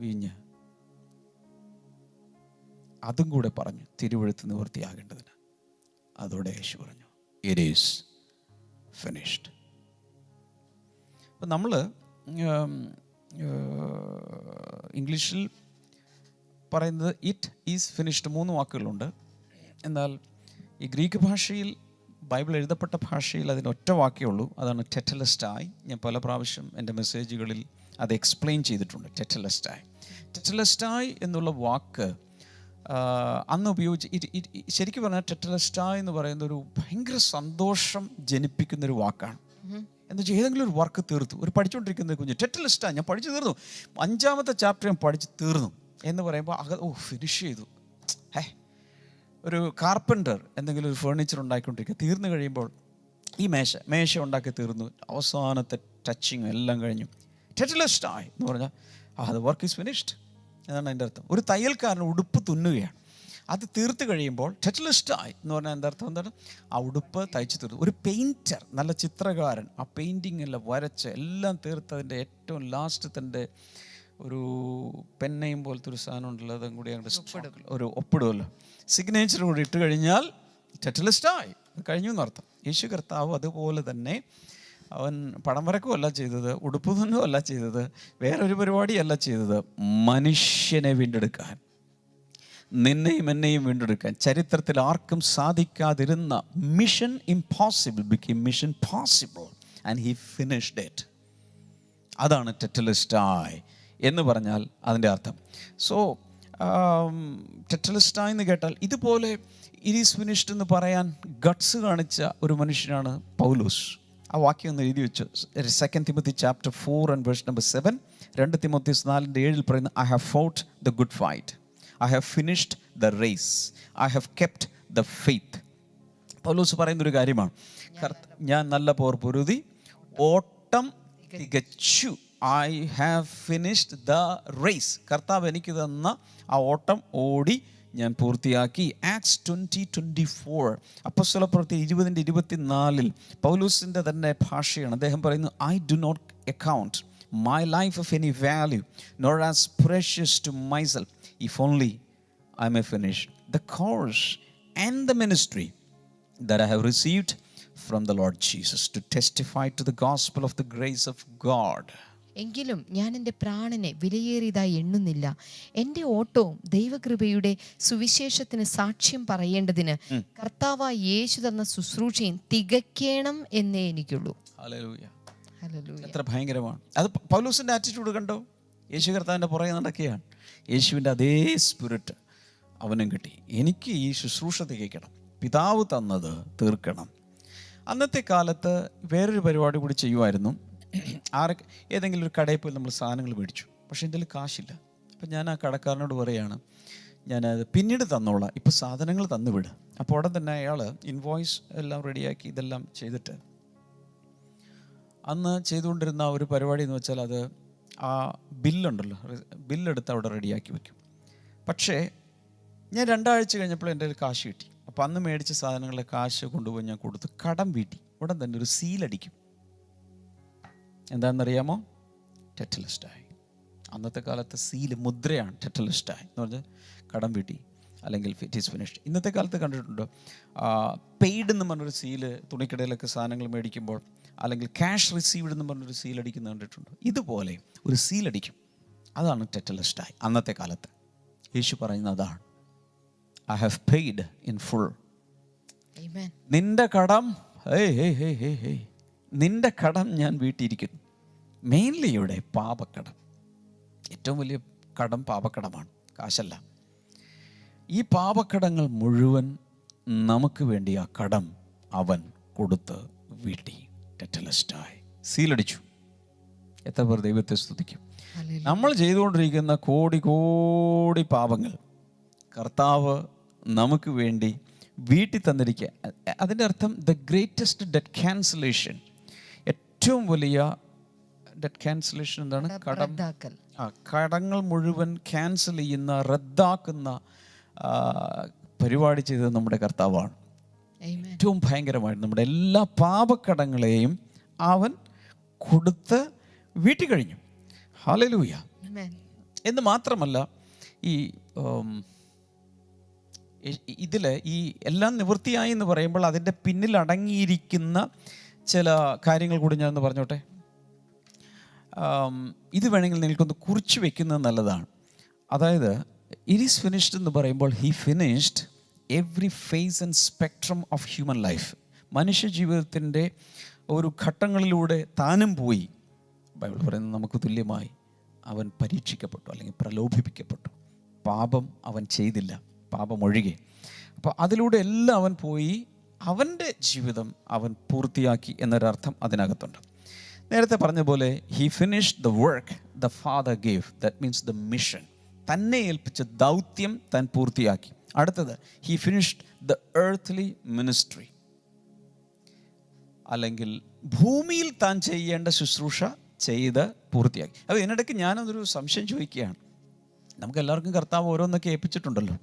വീഞ്ഞ്, അതും കൂടെ പറഞ്ഞു തിരുവെഴുത്ത് നിവൃത്തിയാകേണ്ടതിന്. അതോടെ യേശു പറഞ്ഞു, ഇറ്റ് ഈസ് ഫിനിഷ്ഡ്. അപ്പം നമ്മൾ ഇംഗ്ലീഷിൽ പറയുന്നത് ഇറ്റ് ഈസ് ഫിനിഷ്ഡ് 3 വാക്കുകളുണ്ട്. എന്നാൽ ഈ ഗ്രീക്ക് ഭാഷയിൽ, ബൈബിൾ എഴുതപ്പെട്ട ഭാഷയിൽ അതിന് ഒറ്റ വാക്കേ ഉള്ളൂ. അതാണ് ടെറ്റലസ്റ്റായി. ഞാൻ പല പ്രാവശ്യം എൻ്റെ മെസ്സേജുകളിൽ അത് എക്സ്പ്ലെയിൻ ചെയ്തിട്ടുണ്ട്. ടെറ്റലസ്റ്റായി എന്നുള്ള വാക്ക് അന്ന് ഉപയോഗിച്ച് ശരിക്കും പറഞ്ഞാൽ ടെറ്റലസ്റ്റായി എന്ന് പറയുന്ന ഒരു ഭയങ്കര സന്തോഷം ജനിപ്പിക്കുന്നൊരു വാക്കാണ്. എന്ന് വെച്ചാൽ ഏതെങ്കിലും ഒരു വർക്ക് തീർത്തു, ഒരു പഠിച്ചുകൊണ്ടിരിക്കുന്ന കുഞ്ഞ് ടെറ്റലിസ്റ്റാണ്, ഞാൻ പഠിച്ചു തീർന്നു, 5ാമത്തെ ചാപ്റ്റർ ഞാൻ പഠിച്ച് തീർന്നു എന്ന് പറയുമ്പോൾ ഫിനിഷ് ചെയ്തു. ഒരു കാർപ്പൻ്റർ എന്തെങ്കിലും ഒരു ഫേർണിച്ചർ ഉണ്ടാക്കിക്കൊണ്ടിരിക്കുക, തീർന്നു കഴിയുമ്പോൾ ഈ മേശ ഉണ്ടാക്കി തീർന്നു, അവസാനത്തെ ടച്ചിങ് എല്ലാം കഴിഞ്ഞു, ടെറ്റലിസ്റ്റായി എന്ന് പറഞ്ഞാൽ അത് വർക്ക് ഈസ് ഫിനിഷ്ഡ് എന്നാണ് അതിൻ്റെ അർത്ഥം. ഒരു തയ്യൽക്കാരൻ ഉടുപ്പ് തുന്നുകയാണ്, അത് തീർത്ത് കഴിയുമ്പോൾ ടെറ്റലിസ്റ്റായി എന്ന് പറഞ്ഞാൽ എൻ്റെ അർത്ഥം എന്താണ്? ആ ഉടുപ്പ് തയ്ച്ച് തീർത്തു. ഒരു പെയിൻറ്റർ, നല്ല ചിത്രകാരൻ, ആ പെയിൻറ്റിങ് എല്ലാം വരച്ച് എല്ലാം തീർത്തതിൻ്റെ ഏറ്റവും ലാസ്റ്റ് തൻ്റെ ഒരു പെന്നയും പോലത്തെ ഒരു സാധനം ഉണ്ടല്ലോ, അതും കൂടി അങ്ങോട്ട് ഒരു ഒപ്പിടുമല്ലോ, സിഗ്നേച്ചർ കൂടി ഇട്ട് കഴിഞ്ഞാൽ ടെറ്റലിസ്റ്റായി കഴിഞ്ഞു എന്നർത്ഥം. യേശു കർത്താവ് അതുപോലെ തന്നെ അവൻ പടം വരക്കുമല്ല ചെയ്തത്, ഉടുപ്പ് തുന്നുമല്ല ചെയ്തത്, വേറൊരു പരിപാടിയല്ല ചെയ്തത്, മനുഷ്യനെ വീണ്ടെടുക്കാൻ, നിന്നെയും എന്നെയും വീണ്ടെടുക്കാൻ. ചരിത്രത്തിൽ ആർക്കും സാധിക്കാതിരുന്ന mission impossible became mission possible and he finished it. അതാണ് ടെറ്റലിസ്റ്റായി എന്ന് പറഞ്ഞാൽ അതിൻ്റെ അർത്ഥം. സോ ടെറ്റലിസ്റ്റായി എന്ന് കേട്ടാൽ ഇതുപോലെ ഇറ്റ് ഈസ് ഫിനിഷ്ഡ് എന്ന് പറയാൻ ഗട്ട്സ് കാണിച്ച ഒരു മനുഷ്യനാണ് പൗലോസ്. ആ വാക്യം ഒന്ന് എഴുതി വെച്ചു. 2 Timothy chapter 4 and verse number 7. 2 Timotheus 4:7 പറയുന്നു, I have fought the good fight, I have finished the race, I have kept the faith. പൗലോസ് പറയുന്നൊരു കാര്യമാണ്, ഞാൻ നല്ല പോർ പൊരുതി, ഓട്ടം തികച്ചു, I have finished the race. കർത്താവ് എനിക്ക് തന്ന ആ ഓട്ടം ഓടി ഞാൻ പൂർത്തിയാക്കി. ആക്ട്സ് 20:24, അപ്പോസ്തലപ്രവൃത്തി 20:24 പൗലോസിൻ്റെ തന്നെ ഭാഷയാണ്. അദ്ദേഹം പറയുന്നു, I do not account my life of any value, nor as precious to myself, if only I may finish the course and the ministry that I have received from the Lord Jesus, to testify to the gospel of the grace of God. എങ്കിലും ഞാൻ എൻ്റെ പ്രാണനെ വിലയേറിയതായി എണ്ണുന്നില്ല, എൻ്റെ ഓട്ടവും ദൈവകൃപയുടെ സുവിശേഷത്തിന് സാക്ഷ്യം പറയേണ്ടതിന് കർത്താവായ യേശു തന്ന ശുശ്രൂഷയും തികയ്ക്കണം എന്നേ എനിക്കുള്ളൂ. ഹല്ലേലൂയ. എത്ര ഭയങ്കരമാണ് അത്! പൗലോസിൻ്റെ ആറ്റിറ്റ്യൂഡ് കണ്ടോ? യേശു കർത്താവിൻ്റെ പുറകെ നടക്കുകയാണ്. യേശുവിൻ്റെ അതേ സ്പിരിറ്റ് അവനും കിട്ടി. എനിക്ക് ഈ ശുശ്രൂഷ തികയ്ക്കണം, പിതാവ് തന്നത് തീർക്കണം. അന്നത്തെ കാലത്ത് വേറൊരു പരിപാടി കൂടി ചെയ്യുമായിരുന്നു. ഏതെങ്കിലും ഒരു കടയിൽ പോയി നമ്മൾ സാധനങ്ങൾ മേടിച്ചു, പക്ഷേ എൻ്റെ കയ്യിൽ കാശില്ല. അപ്പം ഞാൻ ആ കടക്കാരനോട് പറയുകയാണ്, ഞാനത് പിന്നീട് തന്നോളാം, ഇപ്പോൾ സാധനങ്ങൾ തന്നു വിട്. അപ്പോൾ ഉടൻ തന്നെ അയാൾ ഇൻവോയ്സ് എല്ലാം റെഡിയാക്കി ഇതെല്ലാം ചെയ്തിട്ട്, അന്ന് ചെയ്തുകൊണ്ടിരുന്ന ഒരു പരിപാടി എന്ന് വെച്ചാൽ അത് ആ ബില്ലുണ്ടല്ലോ, ബില്ലെടുത്ത് അവിടെ റെഡിയാക്കി വയ്ക്കും. പക്ഷേ ഞാൻ 2 ആഴ്ച കഴിഞ്ഞപ്പോൾ എൻ്റെ കയ്യിൽ കാശ് കിട്ടി. അപ്പോൾ അന്ന് മേടിച്ച സാധനങ്ങളുടെ കാശ് കൊണ്ടുപോയി ഞാൻ കൊടുത്ത് കടം വീട്ടി. ഉടൻ തന്നെ ഒരു സീലടിക്കും. എന്താണെന്നറിയാമോ? ടെറ്റലിസ്റ്റായി. അന്നത്തെ കാലത്ത് സീല് മുദ്രയാണ് ടെറ്റലിസ്റ്റായി എന്ന് പറഞ്ഞാൽ കടം വീട്ടി അല്ലെങ്കിൽ ഇറ്റ് ഈസ് ഫിനിഷ്ഡ്. ഇന്നത്തെ കാലത്ത് കണ്ടിട്ടുണ്ടോ പെയ്ഡ് എന്ന് പറഞ്ഞൊരു സീല് തുണിക്കടയിലൊക്കെ സാധനങ്ങൾ മേടിക്കുമ്പോൾ, അല്ലെങ്കിൽ ക്യാഷ് റിസീവ്ഡ് എന്ന് പറഞ്ഞൊരു സീൽ അടിക്കുന്നത് കണ്ടിട്ടുണ്ടോ? ഇതുപോലെ ഒരു സീൽ അടിക്കും, അതാണ് ടെറ്റലിസ്റ്റായി അന്നത്തെ കാലത്ത്. യേശു പറയുന്നത് അതാണ്, I have paid in full. നിന്റെ കടം നിന്റെ കടം ഞാൻ വീട്ടിയിരിക്കുന്നു. മെയിൻലി ഇവിടെ പാപക്കടം, ഏറ്റവും വലിയ കടം പാപക്കടമാണ്, കാശല്ല. ഈ പാപക്കടങ്ങൾ മുഴുവൻ നമുക്ക് വേണ്ടി ആ കടം അവൻ കൊടുത്ത് വീട്ടി. ടെറ്റലിസ്റ്റായി സീലടിച്ചു. എത്ര പേർ ദൈവത്തെ സ്തുതിക്കും? നമ്മൾ ചെയ്തുകൊണ്ടിരിക്കുന്ന കോടി കോടി പാപങ്ങൾ കർത്താവ് നമുക്ക് വേണ്ടി വീട്ടിൽ തന്നിരിക്കുക. അതിൻ്റെ അർത്ഥം ദ ഗ്രേറ്റസ്റ്റ് ഡെറ്റ് ക്യാൻസലേഷൻ, ഏറ്റവും വലിയ ഡെറ്റ് ക്യാൻസലേഷൻ എന്താണ്? കടങ്ങൾ മുഴുവൻ ക്യാൻസൽ ചെയ്യുന്ന, റദ്ദാക്കുന്ന പരിപാടി ചെയ്തത് നമ്മുടെ കർത്താവാണ്. ഏറ്റവും ഭയങ്കരമായിട്ട് നമ്മുടെ എല്ലാ പാപക്കടങ്ങളെയും അവൻ കൊടുത്ത് വീട്ടിൽ കഴിഞ്ഞു. ഹല്ലേലൂയ. എന്ന് മാത്രമല്ല, ഈ ഇതിൽ ഈ എല്ലാം നിവൃത്തിയായി എന്ന് പറയുമ്പോൾ അതിൻ്റെ പിന്നിൽ അടങ്ങിയിരിക്കുന്ന ചില കാര്യങ്ങൾ കൂടി ഞാനൊന്ന് പറഞ്ഞോട്ടെ. ഇത് വേണമെങ്കിൽ നിങ്ങൾക്കൊന്ന് കുറിച്ച് വെക്കുന്നത് നല്ലതാണ്. അതായത് ഇറ്റ് ഈസ് ഫിനിഷ്ഡ് എന്ന് പറയുമ്പോൾ he finished every phase and spectrum of human life. മനുഷ്യ ജീവിതത്തിൻ്റെ ഒരു ഘട്ടങ്ങളിലൂടെ താനും പോയി. ബൈബിൾ പറയുന്നത് നമുക്ക് തുല്യമായി അവൻ പരീക്ഷിക്കപ്പെട്ടു അല്ലെങ്കിൽ പ്രലോഭിപ്പിക്കപ്പെട്ടു. പാപം അവൻ ചെയ്തില്ല, പാപം ഒഴികെ. അപ്പോൾ അതിലൂടെ എല്ലാം അവൻ പോയി, അവൻ്റെ ജീവിതം അവൻ പൂർത്തിയാക്കി എന്നൊരർത്ഥം അതിനകത്തുണ്ട്. നേരത്തെ പറഞ്ഞ പോലെ he finished the work the father gave, that means the mission. തന്നെ ഏൽപ്പിച്ച ദൗത്യം താൻ പൂർത്തിയാക്കി. അടുത്തത് he finished the earthly ministry, അല്ലെങ്കിൽ ഭൂമിയിൽ താൻ ചെയ്യേണ്ട ശുശ്രൂഷ ചെയ്ത് പൂർത്തിയാക്കി. അപ്പോൾ ഇതിനിടയ്ക്ക് ഞാനതൊരു സംശയം ചോദിക്കുകയാണ്. നമുക്ക് എല്ലാവർക്കും കർത്താവ് ഓരോന്നൊക്കെ ഏൽപ്പിച്ചിട്ടുണ്ടല്ലോ.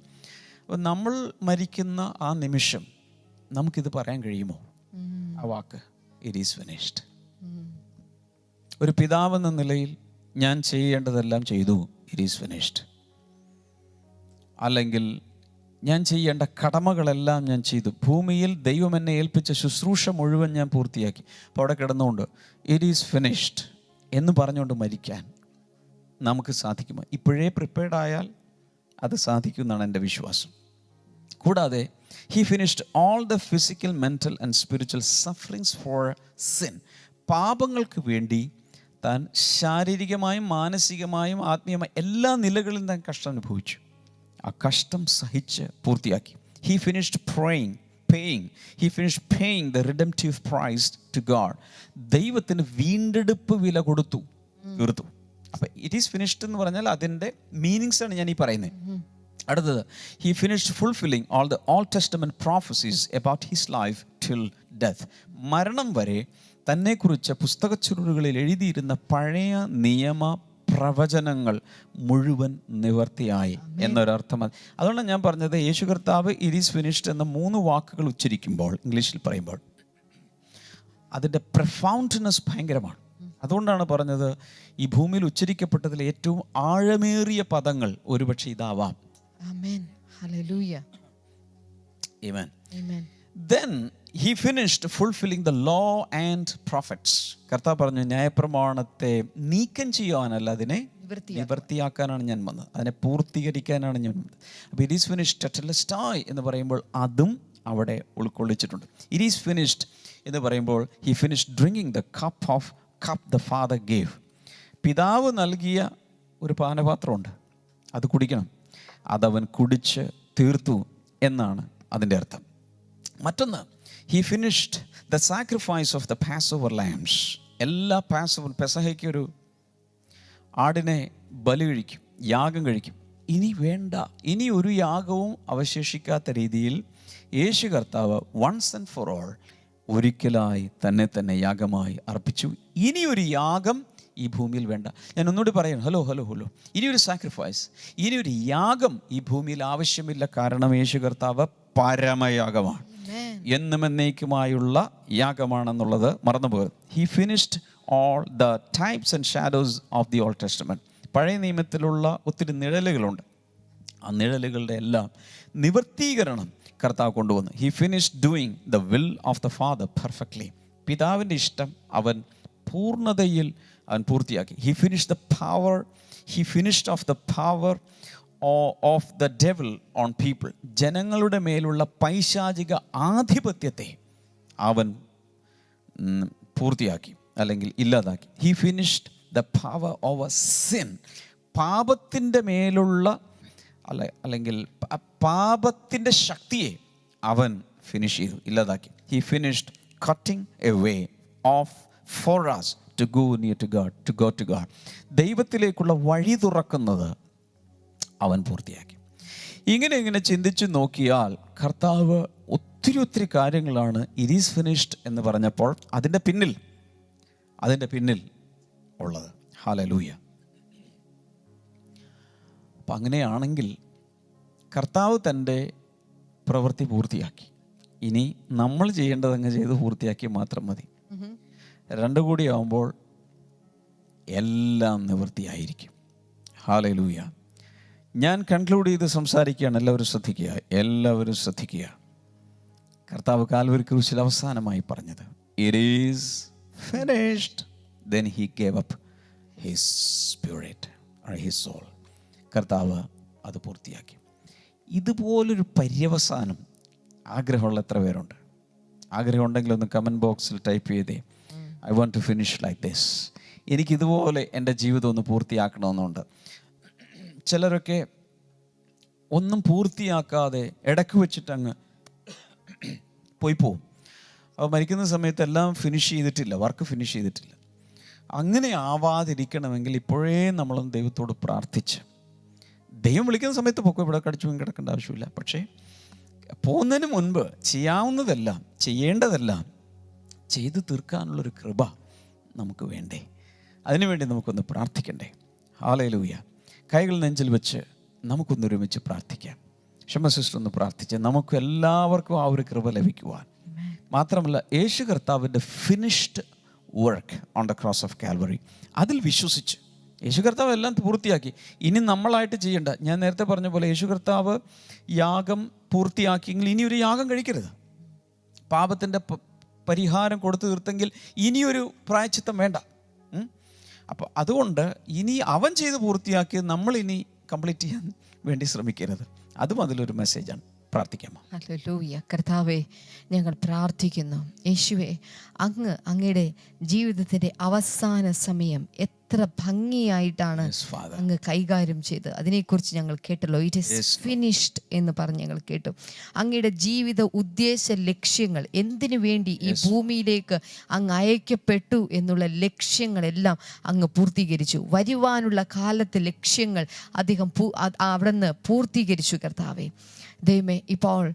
അപ്പോൾ നമ്മൾ മരിക്കുന്ന ആ നിമിഷം നമുക്കിത് പറയാൻ കഴിയുമോ? ആ വാക്ക് ഇറ്റ് ഈസ് ഫിനിഷ്ഡ്. ഒരു പിതാവെന്ന നിലയിൽ ഞാൻ ചെയ്യേണ്ടതെല്ലാം ചെയ്തു, ഇറ്റ് ഈസ് ഫിനിഷ്ഡ്. അല്ലെങ്കിൽ ഞാൻ ചെയ്യേണ്ട കടമകളെല്ലാം ഞാൻ ചെയ്തു, ഭൂമിയിൽ ദൈവം എന്നെ ഏൽപ്പിച്ച ശുശ്രൂഷ മുഴുവൻ ഞാൻ പൂർത്തിയാക്കി. അപ്പോൾ അവിടെ കിടന്നുകൊണ്ട് ഇറ്റ് ഈസ് ഫിനിഷ്ഡ് എന്ന് പറഞ്ഞുകൊണ്ട് മരിക്കാൻ നമുക്ക് സാധിക്കുമോ? ഇപ്പോഴേ പ്രിപ്പയർഡ് ആയാൽ അത് സാധിക്കുമെന്നാണ് എൻ്റെ വിശ്വാസം. കൂടാതെ he finished all the physical, mental and spiritual sufferings for sin. പാപങ്ങൾക്ക് വേണ്ടി താൻ ശാരീരികമായും മാനസികമായും ആത്മീയമായും എല്ലാ നിലകളിലും താൻ കഷ്ടം അനുഭവിച്ചു. ആ കഷ്ടം സഹിച്ച് പൂർത്തിയാക്കി. He finished paying the redemptive price to God. ദൈവത്തിന് വീണ്ടെടുപ്പ് വില കൊടുത്തു, തീർത്തു. അപ്പം ഇറ്റ് ഈസ് ഫിനിഷ്ഡ് എന്ന് പറഞ്ഞാൽ അതിൻ്റെ മീനിങ്സ് ആണ് ഞാൻ ഈ പറയുന്നത്. അടുത്തത് he finished fulfilling all the old testament prophecies about his life till death. മരണം വരെ തന്നെക്കുറിച്ച് പുസ്തകച്ചുരുളുകളിൽ എഴുതിയിരുന്ന പഴയ നിയമ പ്രവചനങ്ങൾ മുഴുവൻ നിവർത്തിയായി എന്നൊരർത്ഥം. അതുകൊണ്ടാണ് ഞാൻ പറഞ്ഞത് യേശു കർത്താവ് ഇറ്റ് ഈസ് ഫിനിഷ്ഡ് എന്ന 3 വാക്കുകൾ ഉച്ചരിക്കുമ്പോൾ, ഇംഗ്ലീഷിൽ പറയുമ്പോൾ അതിൻ്റെ പ്രൊഫൗണ്ട്നെസ് ഭയങ്കരമാണ്. അതുകൊണ്ടാണ് പറഞ്ഞത് ഈ ഭൂമിയിൽ ഉച്ചരിക്കപ്പെട്ടതിൽ ഏറ്റവും ആഴമേറിയ പദങ്ങൾ ഒരുപക്ഷെ ഇതാവാം. Amen, hallelujah, amen. Then he finished fulfilling the law and prophets. കർത്താവ് പറഞ്ഞു, ന്യായപ്രമാണത്തെ നീക്കം ചെയ്യുവാനല്ല, അതിനെ നിവർത്തിയാക്കാനാണ് ഞാൻ വന്നത്, അതിനെ പൂർത്തീകരിക്കാനാണ് ഞാൻ വന്നത്. അപ്പോൾ ഇറ്റ് ഈസ് ഫിനിഷ്ഡ് ടെറ്റലിസ്റ്റായി എന്ന് പറയുമ്പോൾ അതും അവിടെ ഉൾക്കൊള്ളിച്ചിട്ടുണ്ട്. ഇറ്റ് ഈസ് ഫിനിഷ്ഡ് എന്ന് പറയുമ്പോൾ he finished drinking the cup the father gave. പിതാവ് നൽകിയ ഒരു പാനപാത്രമുണ്ട്, അത് കുടിക്കണം, അതവൻ കുടിച്ച് തീർത്തു എന്നാണ് അതിൻ്റെ അർത്ഥം. മറ്റൊന്ന്, he finished the sacrifice of the Passover lambs. എല്ലാ പാസ്ഓവർ, പെസഹയ്ക്ക് ഒരു ആടിനെ ബലി കഴിക്കും, യാഗം കഴിക്കും. ഇനി വേണ്ട, ഇനി ഒരു യാഗവും അവശേഷിക്കാത്ത രീതിയിൽ യേശു കർത്താവ് വൺസ് ആൻഡ് ഫോർ ഓൾ ഒരിക്കലായി തന്നെ യാഗമായി അർപ്പിച്ചു. ഇനിയൊരു യാഗം ഈ ഭൂമിയിൽ വേണ്ട. ഞാൻ ഒന്നുകൂടി പറയാം, ഹലോ, ഇനിയൊരു സാക്രിഫൈസ്, ഇനിയൊരു യാഗം ഈ ഭൂമിയിൽ ആവശ്യമില്ല. കാരണം യേശു കർത്താവ് പരമയാഗമാണ്, എന്നും എന്നേക്കുമായുള്ള യാഗമാണെന്നുള്ളത് മറന്നുപോകരുത്. He finished all the types and shadows of the Old Testament. പഴയ നിയമത്തിലുള്ള ഒത്തിരി നിഴലുകളുണ്ട്. ആ നിഴലുകളുടെ എല്ലാം നിവർത്തീകരണം കർത്താവ് കൊണ്ടുവന്നു. He finished doing the will of the father perfectly. പിതാവിൻ്റെ ഇഷ്ടം അവൻ പൂർണ്ണതയിൽ അവൻ പൂർത്തിയാക്കി. He finished off the power of the devil on people. ജനങ്ങളുടെ മേലുള്ള പൈശാചിക ആധിപത്യത്തെ അവൻ പൂർത്തിയാക്കി, അല്ലെങ്കിൽ ഇല്ലാതാക്കി. He finished the power over sin. പാപത്തിൻ്റെ മേലുള്ള അല്ലെങ്കിൽ പാപത്തിൻ്റെ ശക്തിയെ അവൻ ഫിനിഷ് ചെയ്തു, ഇല്ലാതാക്കി. He finished cutting a way off for us to go near to God, to go to God. ദൈവത്തിലേക്കുള്ള വഴി തുറക്കുന്നത് അവൻ പൂർത്തിയാക്കി. ഇങ്ങനെ ചിന്തിച്ച് നോക്കിയാൽ കർത്താവ് ഒത്തിരി കാര്യങ്ങളാണ് ഇറ്റ് ഈസ് ഫിനിഷ്ഡ് എന്ന് പറഞ്ഞപ്പോൾ അതിൻ്റെ പിന്നിൽ ഉള്ളത്. ഹല്ലേലൂയ. അപ്പം അങ്ങനെയാണെങ്കിൽ കർത്താവ് തൻ്റെ പ്രവൃത്തി പൂർത്തിയാക്കി. ഇനി നമ്മൾ ചെയ്യേണ്ടതങ്ങ് ചെയ്ത് പൂർത്തിയാക്കി മാത്രം മതി. രണ്ടു കൂടി ആവുമ്പോൾ എല്ലാം നിവൃത്തിയായിരിക്കും. ഹല്ലേലൂയ. ഞാൻ കൺക്ലൂഡ് ചെയ്ത് സംസാരിക്കുകയാണ്. എല്ലാവരും ശ്രദ്ധിക്കുക. കർത്താവ് കാൽവരി ക്രൂശിൽ അവസാനമായി പറഞ്ഞത് it is finished. Then he gave up his spirit or his soul. കർത്താവ് അത് പൂർത്തിയാക്കി. ഇതുപോലൊരു പര്യവസാനം ആഗ്രഹമുള്ള എത്ര പേരുണ്ട്? ആഗ്രഹമുണ്ടെങ്കിൽ ഒന്ന് കമൻറ്റ് ബോക്സിൽ ടൈപ്പ് ചെയ്തേ, I want to finish like this. എനിക്കിതുപോലെ എൻ്റെ ജീവിതം ഒന്ന് പൂർത്തിയാക്കണമെന്നുണ്ട്. ചിലരൊക്കെ ഒന്നും പൂർത്തിയാക്കാതെ ഇടയ്ക്ക് വെച്ചിട്ടങ്ങ് പോയി പോവും. അപ്പോൾ മരിക്കുന്ന സമയത്ത് എല്ലാം ഫിനിഷ് ചെയ്തിട്ടില്ല, വർക്ക് ഫിനിഷ് ചെയ്തിട്ടില്ല. അങ്ങനെ ആവാതിരിക്കണമെങ്കിൽ ഇപ്പോഴേ നമ്മളൊന്ന് ദൈവത്തോട് പ്രാർത്ഥിച്ച്, ദൈവം വിളിക്കുന്ന സമയത്ത് പൊക്കോ, ഇവിടെ കടിച്ചു കിടക്കേണ്ട ആവശ്യമില്ല. പക്ഷേ പോകുന്നതിന് മുൻപ് ചെയ്യാവുന്നതെല്ലാം, ചെയ്യേണ്ടതെല്ലാം ചെയ്തു തീർക്കാനുള്ളൊരു കൃപ നമുക്ക് വേണ്ടേ? അതിനുവേണ്ടി നമുക്കൊന്ന് പ്രാർത്ഥിക്കണ്ടേ? ഹല്ലേലൂയ. കൈകൾ നെഞ്ചിൽ വെച്ച് നമുക്കൊന്നൊരുമിച്ച് പ്രാർത്ഥിക്കാം. ക്ഷമ സിസ്റ്റർ ഒന്ന് പ്രാർത്ഥിച്ച് നമുക്ക് എല്ലാവർക്കും ആ ഒരു കൃപ ലഭിക്കുവാൻ. മാത്രമല്ല യേശു കർത്താവിൻ്റെ finished work on the cross of Calvary, അതിൽ വിശ്വസിച്ച് യേശു കർത്താവ് എല്ലാം പൂർത്തിയാക്കി. ഇനി നമ്മളായിട്ട് ചെയ്യേണ്ട, ഞാൻ നേരത്തെ പറഞ്ഞ പോലെ യേശു കർത്താവ് യാഗം പൂർത്തിയാക്കിയെങ്കിൽ ഇനി ഒരു യാഗം കഴിക്കരുത്. പാപത്തിൻ്റെ പരിഹാരം കൊടുത്തു തീർത്തെങ്കിൽ ഇനിയൊരു പ്രായശ്ചിത്തം വേണ്ട. അപ്പോൾ അതുകൊണ്ട് ഇനി അവൻ ചെയ്ത് പൂർത്തിയാക്കിയത് നമ്മളിനി കംപ്ലീറ്റ് ചെയ്യാൻ വേണ്ടി ശ്രമിക്കരുത്. അതും അതിലൊരു മെസ്സേജാണ്. പ്രാർത്ഥിക്കാമോ? ഹല്ലേലൂയ. കർത്താവേ, ഞങ്ങൾ പ്രാർത്ഥിക്കുന്നു. യേശുവേ, അങ്ങയുടെ ജീവിതത്തിൻ്റെ അവസാന സമയം എത്ര ഭംഗിയായിട്ടാണ് അങ്ങ് കൈകാര്യം ചെയ്ത്. അതിനെക്കുറിച്ച് ഞങ്ങൾ കേട്ടല്ലോ. ഇറ്റ് ഈസ് ഫിനിഷ്ഡ് എന്ന് പറഞ്ഞ് ഞങ്ങൾ കേട്ടു. അങ്ങയുടെ ജീവിത ഉദ്ദേശ ലക്ഷ്യങ്ങൾ, എന്തിനു വേണ്ടി ഈ ഭൂമിയിലേക്ക് അങ്ങ് അയക്കപ്പെട്ടു എന്നുള്ള ലക്ഷ്യങ്ങളെല്ലാം അങ്ങ് പൂർത്തീകരിച്ചു. വരുവാനുള്ള കാലത്തെ ലക്ഷ്യങ്ങൾ അവിടുന്ന് പൂർത്തീകരിച്ചു. കർത്താവേ, ദൈവമേ, ഇപ്പോൾ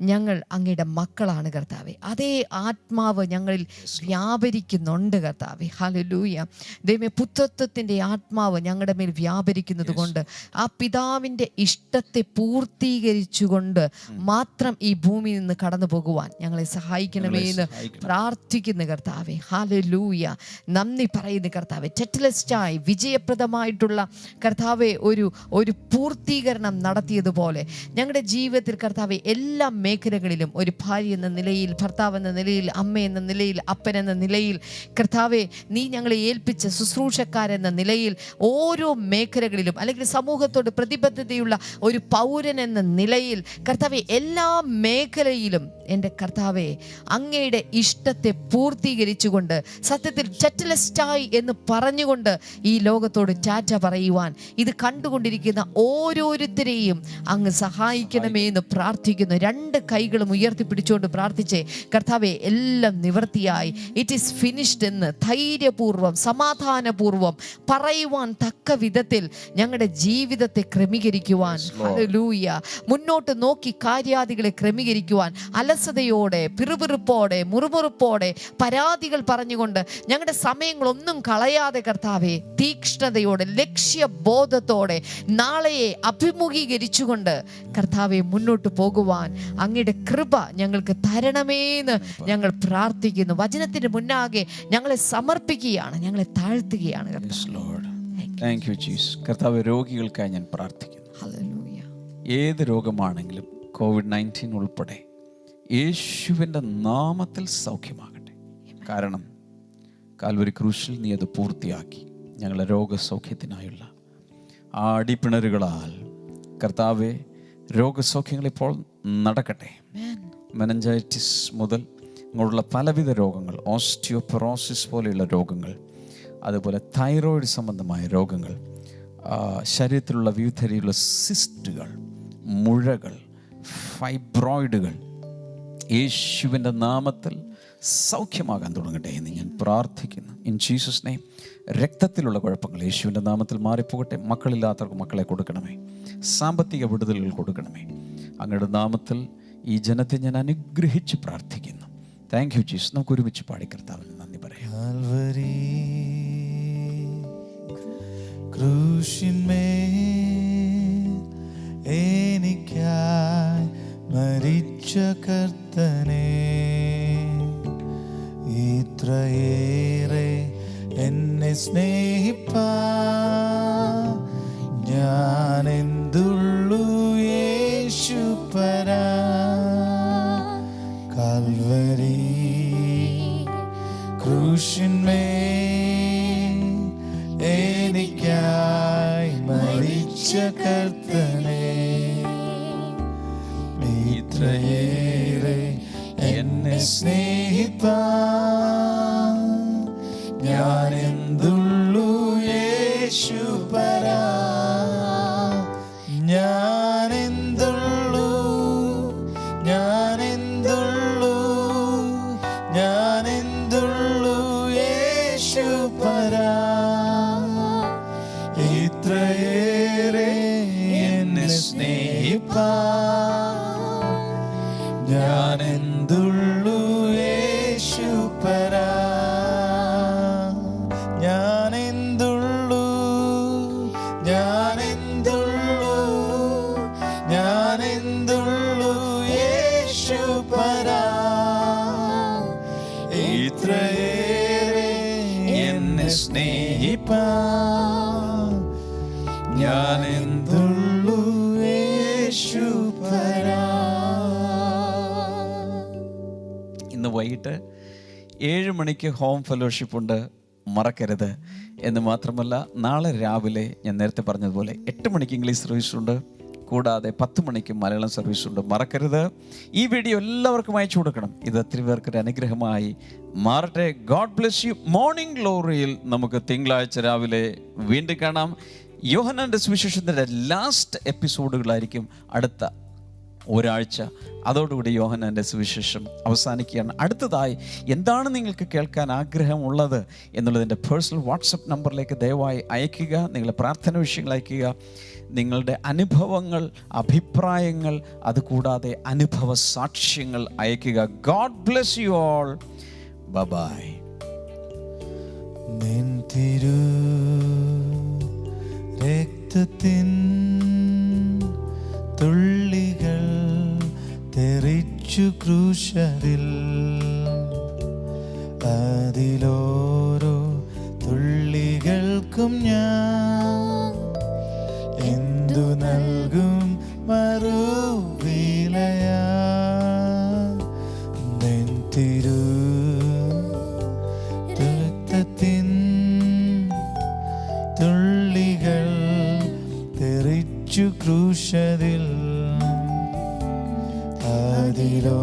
ഞങ്ങൾ അങ്ങയുടെ മക്കളാണ് കർത്താവേ. അതേ ആത്മാവ് ഞങ്ങളിൽ വ്യാപരിക്കുന്നുണ്ട് കർത്താവേ. ഹല്ലേലൂയ. ദൈവമേ, പുത്രത്വത്തിൻ്റെ ആത്മാവ് ഞങ്ങളുടെ മേൽ വ്യാപരിക്കുന്നത് കൊണ്ട് ആ പിതാവിൻ്റെ ഇഷ്ടത്തെ പൂർത്തീകരിച്ചുകൊണ്ട് മാത്രം ഈ ഭൂമിയിൽ നിന്ന് കടന്നു പോകുവാൻ ഞങ്ങളെ സഹായിക്കണമേ എന്ന് പ്രാർത്ഥിക്കുന്നു കർത്താവേ. ഹല്ലേലൂയ. നന്ദി പറയുന്നു കർത്താവേ. ടെറ്റലിസ്റ്റായി വിജയപ്രദമായിട്ടുള്ള കർത്താവെ ഒരു പൂർത്തീകരണം നടത്തിയതുപോലെ ഞങ്ങളുടെ ജീവിതത്തിൽ കർത്താവെ എല്ലാ മേഖലകളിലും ഒരു ഭാര്യ എന്ന നിലയിൽ, ഭർത്താവ് എന്ന നിലയിൽ, അമ്മ എന്ന നിലയിൽ, അപ്പൻ എന്ന നിലയിൽ, കർത്താവെ നീ ഞങ്ങളെ ഏൽപ്പിച്ച ശുശ്രൂഷക്കാരെന്ന നിലയിൽ ഓരോ മേഖലകളിലും, അല്ലെങ്കിൽ സമൂഹത്തോട് പ്രതിബദ്ധതയുള്ള ഒരു പൗരൻ എന്ന നിലയിൽ കർത്താവെ എല്ലാ മേഖലയിലും എൻ്റെ കർത്താവെ അങ്ങയുടെ ഇഷ്ടത്തെ പൂർത്തീകരിച്ചുകൊണ്ട് സത്യത്തിൽ ടെറ്റലിസ്റ്റായി എന്ന് പറഞ്ഞുകൊണ്ട് ഈ ലോകത്തോട് ടാറ്റ പറയുവാൻ ഇത് കണ്ടുകൊണ്ടിരിക്കുന്ന ഓരോരുത്തരെയും അങ്ങ് സഹായിക്കണമേ എന്ന് പ്രാർത്ഥിക്കുന്നു. രണ്ട് കൈകളും ഉയർത്തിപ്പിടിച്ചുകൊണ്ട് പ്രാർത്ഥിച്ചേ. കർത്താവെ, എല്ലാം നിവൃത്തിയായി, ഇറ്റ് ഈസ് ഫിനിഷ്ഡ് എന്ന് ധൈര്യപൂർവ്വം സമാധാനപൂർവ്വം പറയുവാൻ തക്ക വിധത്തിൽ ഞങ്ങളുടെ ജീവിതത്തെ ക്രമീകരിക്കുവാൻ, ഹല്ലേലൂയ, മുന്നോട്ട് നോക്കി കാര്യാദികളെ ക്രമീകരിക്കുവാൻ അലസതയോടെ, പിറുപിറുപ്പോടെ, മുറുമുറുപ്പോടെ, പരാതികൾ പറഞ്ഞുകൊണ്ട് ഞങ്ങളുടെ സമയങ്ങളൊന്നും കളയാതെ കർത്താവെ തീക്ഷ്ണതയോടെ, ലക്ഷ്യബോധത്തോടെ നാളെയെ അഭിമുഖീകരിച്ചുകൊണ്ട് കർത്താവെ മുന്നോട്ട് പോകുവാൻ അങ്ങയുടെ കൃപ ഞങ്ങൾക്ക് തരണമേന്ന് ഞങ്ങൾ പ്രാർത്ഥിക്കുന്നു. വചനത്തിന് മുന്നാകെ ഞങ്ങളെ സമർപ്പിക്കുകയാണ്, ഞങ്ങളെ താഴ്ത്തുകയാണ്. Thank you Jesus. കർത്താവ്, രോഗികൾക്കായി ഞാൻ പ്രാർത്ഥിക്കുന്നു. ഹല്ലേലൂയ. ഏത് രോഗമാണെങ്കിലും COVID-19 ഉൾപ്പെടെ യേശുവിൻ്റെ നാമത്തിൽ സൗഖ്യമാകട്ടെ. കാരണം കാൽവരി ക്രൂശിൽ നീ അത് പൂർത്തിയാക്കി. ഞങ്ങളുടെ രോഗസൗഖ്യത്തിനായുള്ള ആ അടിപ്പിണരുകളാൽ കർത്താവെ രോഗസൗഖ്യങ്ങളിപ്പോൾ നടക്കട്ടെ. മെനഞ്ചൈറ്റിസ് മുതൽ ഇങ്ങോട്ടുള്ള പലവിധ രോഗങ്ങൾ, ഓസ്റ്റിയോപൊറോസിസ് പോലെയുള്ള രോഗങ്ങൾ, അതുപോലെ തൈറോയിഡ് സംബന്ധമായ രോഗങ്ങൾ, ശരീരത്തിലുള്ള വിവിധ രീതിയിലുള്ള സിസ്റ്റുകൾ, മുഴകൾ, ഫൈബ്രോയിഡുകൾ യേശുവിൻ്റെ നാമത്തിൽ സൗഖ്യമാകാൻ തുടങ്ങട്ടെ എന്ന് ഞാൻ പ്രാർത്ഥിക്കുന്നു. In Jesus name. രക്തത്തിലുള്ള കുഴപ്പങ്ങൾ യേശുവിൻ്റെ നാമത്തിൽ മാറിപ്പോകട്ടെ. മക്കളില്ലാത്തവർക്ക് മക്കളെ കൊടുക്കണമേ. സാമ്പത്തിക വിടുതലുകൾ കൊടുക്കണമേ. അങ്ങയുടെ നാമത്തിൽ ഈ ജനത്തെ ഞാൻ അനുഗ്രഹിച്ച് പ്രാർത്ഥിക്കുന്നു. Thank you Jesus. നമുക്ക് ഒരുമിച്ച് പാടി കർത്താവിന് നന്ദി പറയാം. കാൽവരി ക്രൂശിന്മേൽ എനിക്കായി മരിച്ച കർത്തനേ, ഇത്രയേറെ എന്നെ സ്നേഹിപ്പാൻ ഞാനെന്തുള്ളു യേശുപരാ. കാൽവരി ക്രൂശിന്മേൽ എനിക്കായി മരിച്ച കർത്തനേ, ഇത്രയേറെ എന്നെ സ്നേഹിപ്പാൻ ഞാനെന്തുള്ളു യേശുപരാ. ഞാനെന്തുള്ളു, ഞാനെന്തുള്ളു, ഞാനെന്തുള്ളു യേശുപരാ. ഇത്രയേറെ എന്നെ സ്നേഹിപ്പാൻ ഞാനെന്തുള്ളു യേശുപരാ. ഞാനെന്തുള്ളു, ഞാനെന്തുള്ളു, ഞാനെന്തുള്ളു യേശുപരാ. ഇത്രയേറെ എന്നെ സ്നേഹിപ്പാൻ ഞാനെന്തുള്ളു യേശുപരാ. ഇന്ന് വൈകിട്ട് 7 മണിക്ക് ഹോം ഫെലോഷിപ്പ് ഉണ്ട്, മറക്കരുത്. എന്ന് മാത്രമല്ല, നാളെ രാവിലെ ഞാൻ നേരത്തെ പറഞ്ഞതുപോലെ 8 മണിക്ക് ഇംഗ്ലീഷ് സർവീസ് ഉണ്ട്, കൂടാതെ 10 മണിക്ക് മലയാളം സർവീസ് ഉണ്ട്. മറക്കരുത്. ഈ വീഡിയോ എല്ലാവർക്കും അയച്ചു കൊടുക്കണം. ഇത് ഒത്തിരി പേർക്കൊരു അനുഗ്രഹമായി മാറട്ടെ. God bless U. മോർണിംഗ് ഗ്ലോറിയിൽ നമുക്ക് തിങ്കളാഴ്ച രാവിലെ വീണ്ടും കാണാം. യോഹന്നാന്റെ സുവിശേഷത്തിൻ്റെ ലാസ്റ്റ് എപ്പിസോഡുകളായിരിക്കും അടുത്ത ഒരാഴ്ച. അതോടുകൂടി യോഹന്നാന്റെ സുവിശേഷം അവസാനിക്കുകയാണ്. അടുത്തതായി എന്താണ് നിങ്ങൾക്ക് കേൾക്കാൻ ആഗ്രഹമുള്ളത് എന്നുള്ളതിൻ്റെ പേഴ്സണൽ വാട്സപ്പ് നമ്പറിലേക്ക് ദയവായി അയയ്ക്കുക. നിങ്ങളുടെ പ്രാർത്ഥന വിഷയങ്ങൾ അയയ്ക്കുക. നിങ്ങളുടെ അനുഭവങ്ങൾ, അഭിപ്രായങ്ങൾ, അതുകൂടാതെ അനുഭവ സാക്ഷ്യങ്ങൾ അയയ്ക്കുക. God bless you all. Bye. നിൻ തിരു രക്തത്തിൻ തുള്ളികൾ തെറിച്ചു ക്രൂശിൽ, അതിലോരോ തുള്ളികൾക്കും ഞാൻ എന്തു നൽകും മറുവിലയാ. നിൻ തിരു രക്തത്തിൻ തുള്ളികൾ തെറിച്ചു ക്രൂശിൽ, അതിലോ